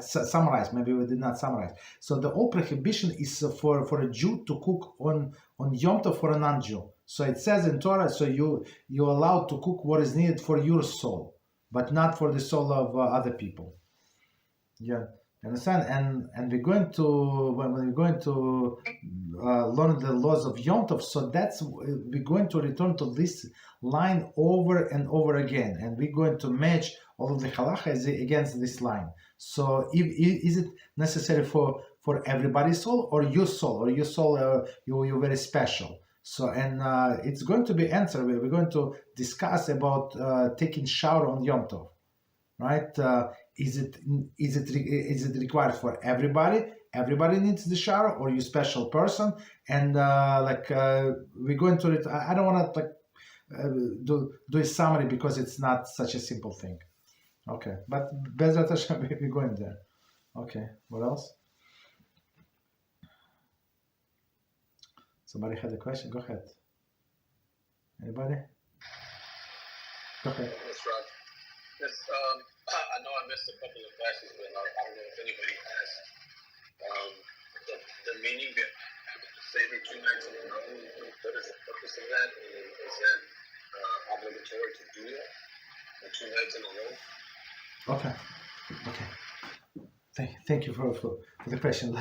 summarize. Maybe we did not summarize. So the whole prohibition is for a Jew to cook on Yom Tov for a non-Jew. So it says in Torah. So you're allowed to cook what is needed for your soul, but not for the soul of other people. Yeah, understand? And we're going to when we're going to learn the laws of Yom Tov. So that's we're going to return to this line over and over again, and we're going to match all of the halachas against this line. So, is it necessary for everybody's soul or your soul you're very special? So, and it's going to be answered. We're going to discuss about taking shower on Yom Tov, right? Is it required for everybody? Everybody needs the shower, or you special person? And we're going to. I don't want to do a summary because it's not such a simple thing. Okay, but Beezrat Hashem, we're going there. Okay, what else? Somebody had a question? Go ahead. Anybody? Go ahead. Yes, Rob. Yes, I know I missed a couple of classes, but I don't know if anybody has the meaning that Seder 2 nights in a row. What is the purpose of that? Is that obligatory to do that? The 2 nights in a row? Okay. Thank you for the question.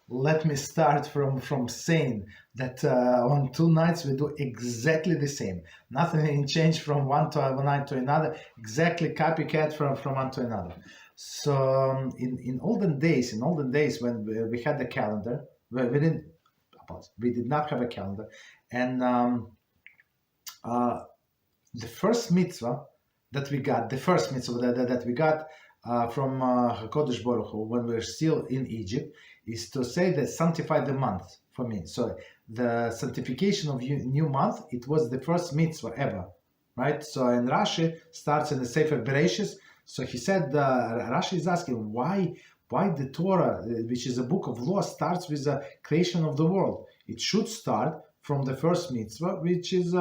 Let me start from saying that on 2 nights we do exactly the same. Nothing changed from one night to another. Exactly copycat from one to another. So in olden days when we had the calendar, we did not have a calendar, and the first mitzvah that we got, from HaKadosh Baruch Hu when we're still in Egypt, is to say that sanctify the month for me. So the sanctification of new month, it was the first mitzvah ever, right? So and Rashi starts in the Sefer Bereshis. So he said, Rashi is asking why the Torah, which is a book of law, starts with the creation of the world. It should start from the first mitzvah, which is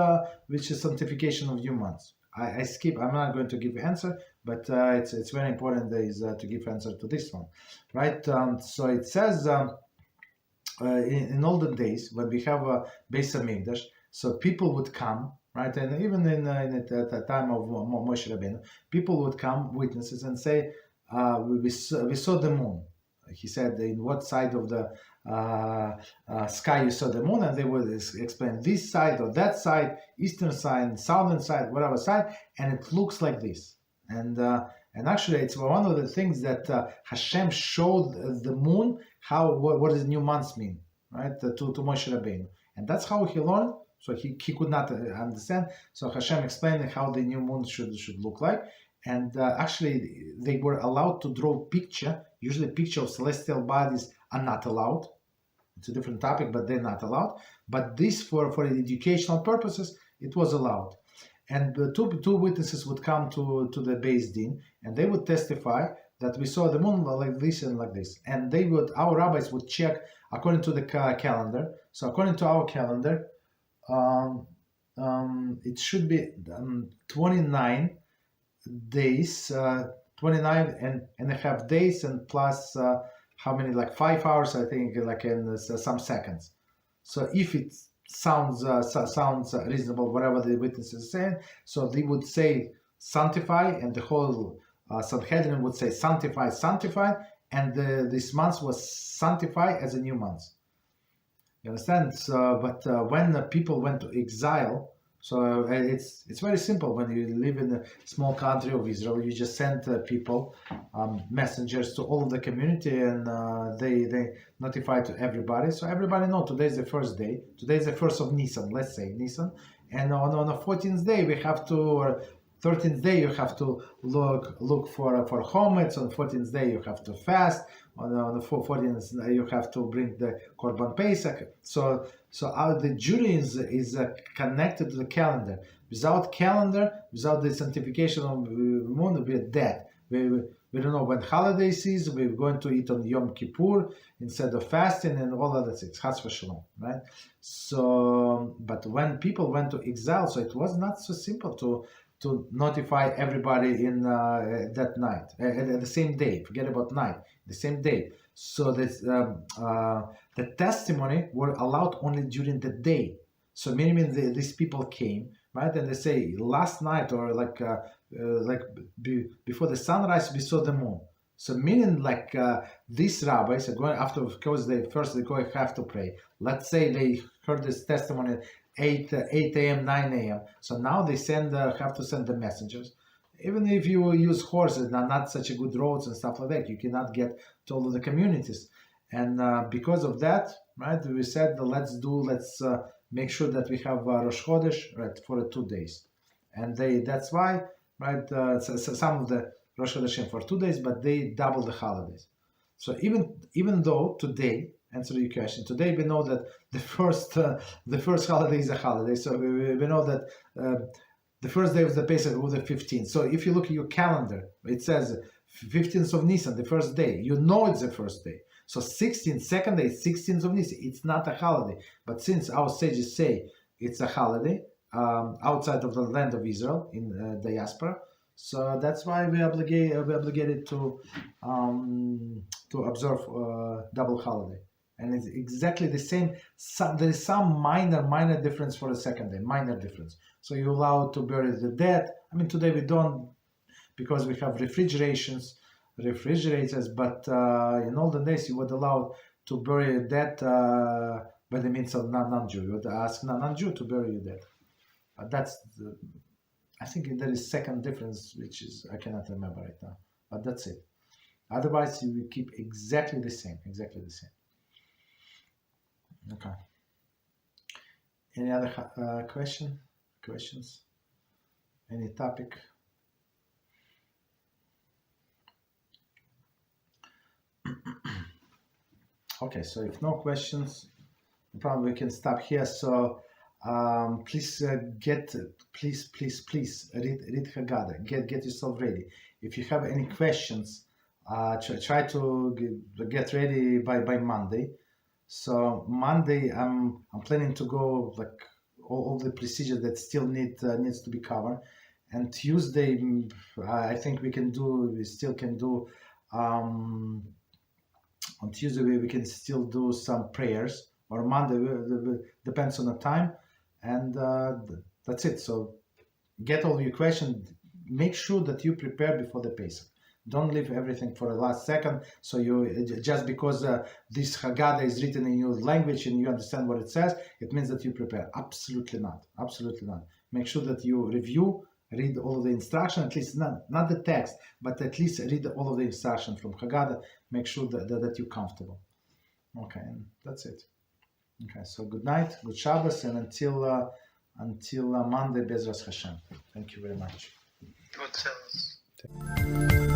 sanctification of new months. I skip. I'm not going to give answer, but it's very important to give answer to this one, right? So it says in olden days when we have a Beis Hamikdash, so people would come, right, and even in the time of Moshe Rabbeinu, people would come, witnesses, and say, we saw the moon. He said, in what side of the sky you saw the moon, and they would explain this side or that side, eastern side, southern side, whatever side, and it looks like this. And actually, it's one of the things that Hashem showed the moon what does new months mean, right, to Moshe Rabbeinu, and that's how he learned. So he could not understand. So Hashem explained how the new moon should look like. And actually, they were allowed to draw picture. Usually, picture of celestial bodies are not allowed. It's a different topic, but they're not allowed. But this, for educational purposes, it was allowed. And the two witnesses would come to the Beis Din, and they would testify that we saw the moon like this and like this. And our rabbis would check according to the calendar. So according to our calendar, it should be 29 days, 29 and a half days, and plus how many, like 5 hours, I think, like in some seconds. So if it sounds reasonable, whatever the witness is saying, so they would say sanctify, and the whole Sanhedrin would say sanctify, and this month was sanctified as a new month. You understand? So, but when people went to exile, so it's very simple. When you live in a small country of Israel, you just send people, messengers to all of the community, and they notify to everybody. So everybody know today is the first day. Today is the first of Nisan. Let's say Nisan, and on the 14th day we have to, or 13th day you have to look for Chametz. On the 14th day you have to fast. On the 14th you have to bring the Korban Pesach. So the Judaism is connected to the calendar. Without calendar, without the sanctification of the moon, we're dead. We don't know when holidays is. We're going to eat on Yom Kippur instead of fasting and all other things. Chas v'shalom, right? So, but when people went to exile, so it was not so simple to notify everybody in that night, at the same day. Forget about night, the same day. So this, the testimony were allowed only during the day. So meaning these people came, right, and they say last night or before the sunrise we saw the moon. So meaning like these rabbis are going after, of course, they go have to pray. Let's say they heard this testimony at 8 a.m., 9 a.m. So now they have to send the messengers. Even if you use horses, not such a good roads and stuff like that, you cannot get to all of the communities. And because of that, right, we said let's make sure that we have Rosh Chodesh, right, for 2 days. And that's why, right, some of the Rosh Chodeshim for 2 days, but they double the holidays. So even though today, answer your question, today we know that the first holiday is a holiday. So we know that the first day of the Pesach was the 15th. So if you look at your calendar, it says 15th of Nisan, the first day. You know it's the first day. So 16th, second day, 16th of Nisan. It's not a holiday. But since our sages say it's a holiday outside of the land of Israel in diaspora, so that's why we obligated to observe double holiday. And it's exactly the same. There is some minor difference for the second day, minor difference. So you're allowed to bury the dead. I mean, today we don't, because we have refrigerators, but in olden days you would allow to bury a dead by the means of non-Jew. You would ask non-Jew to bury your dead. I think there is second difference, which is, I cannot remember right now, but that's it. Otherwise, you will keep exactly the same. Okay. Any other questions? Any topic? Okay, so if no questions, probably we can stop here. So please read Haggadah. Get yourself ready. If you have any questions, try to get ready by Monday. So Monday, I'm planning to go like all the procedure that still needs to be covered. And Tuesday, I think we still can do. On Tuesday we can still do some prayers. Or Monday, depends on the time. And that's it. So get all your questions. Make sure that you prepare before the Pesach. Don't leave everything for the last second. So you just because this Haggadah is written in your language and you understand what it says, it means that you prepare. Absolutely not. Absolutely not. Make sure that you read all of the instruction, at least not the text, but at least read all of the instruction from Haggadah. Make sure that you're comfortable. Okay, and that's it. Okay, so good night, good Shabbos, and until Monday, Beezrat Hashem. Thank you very much. Good Shabbos.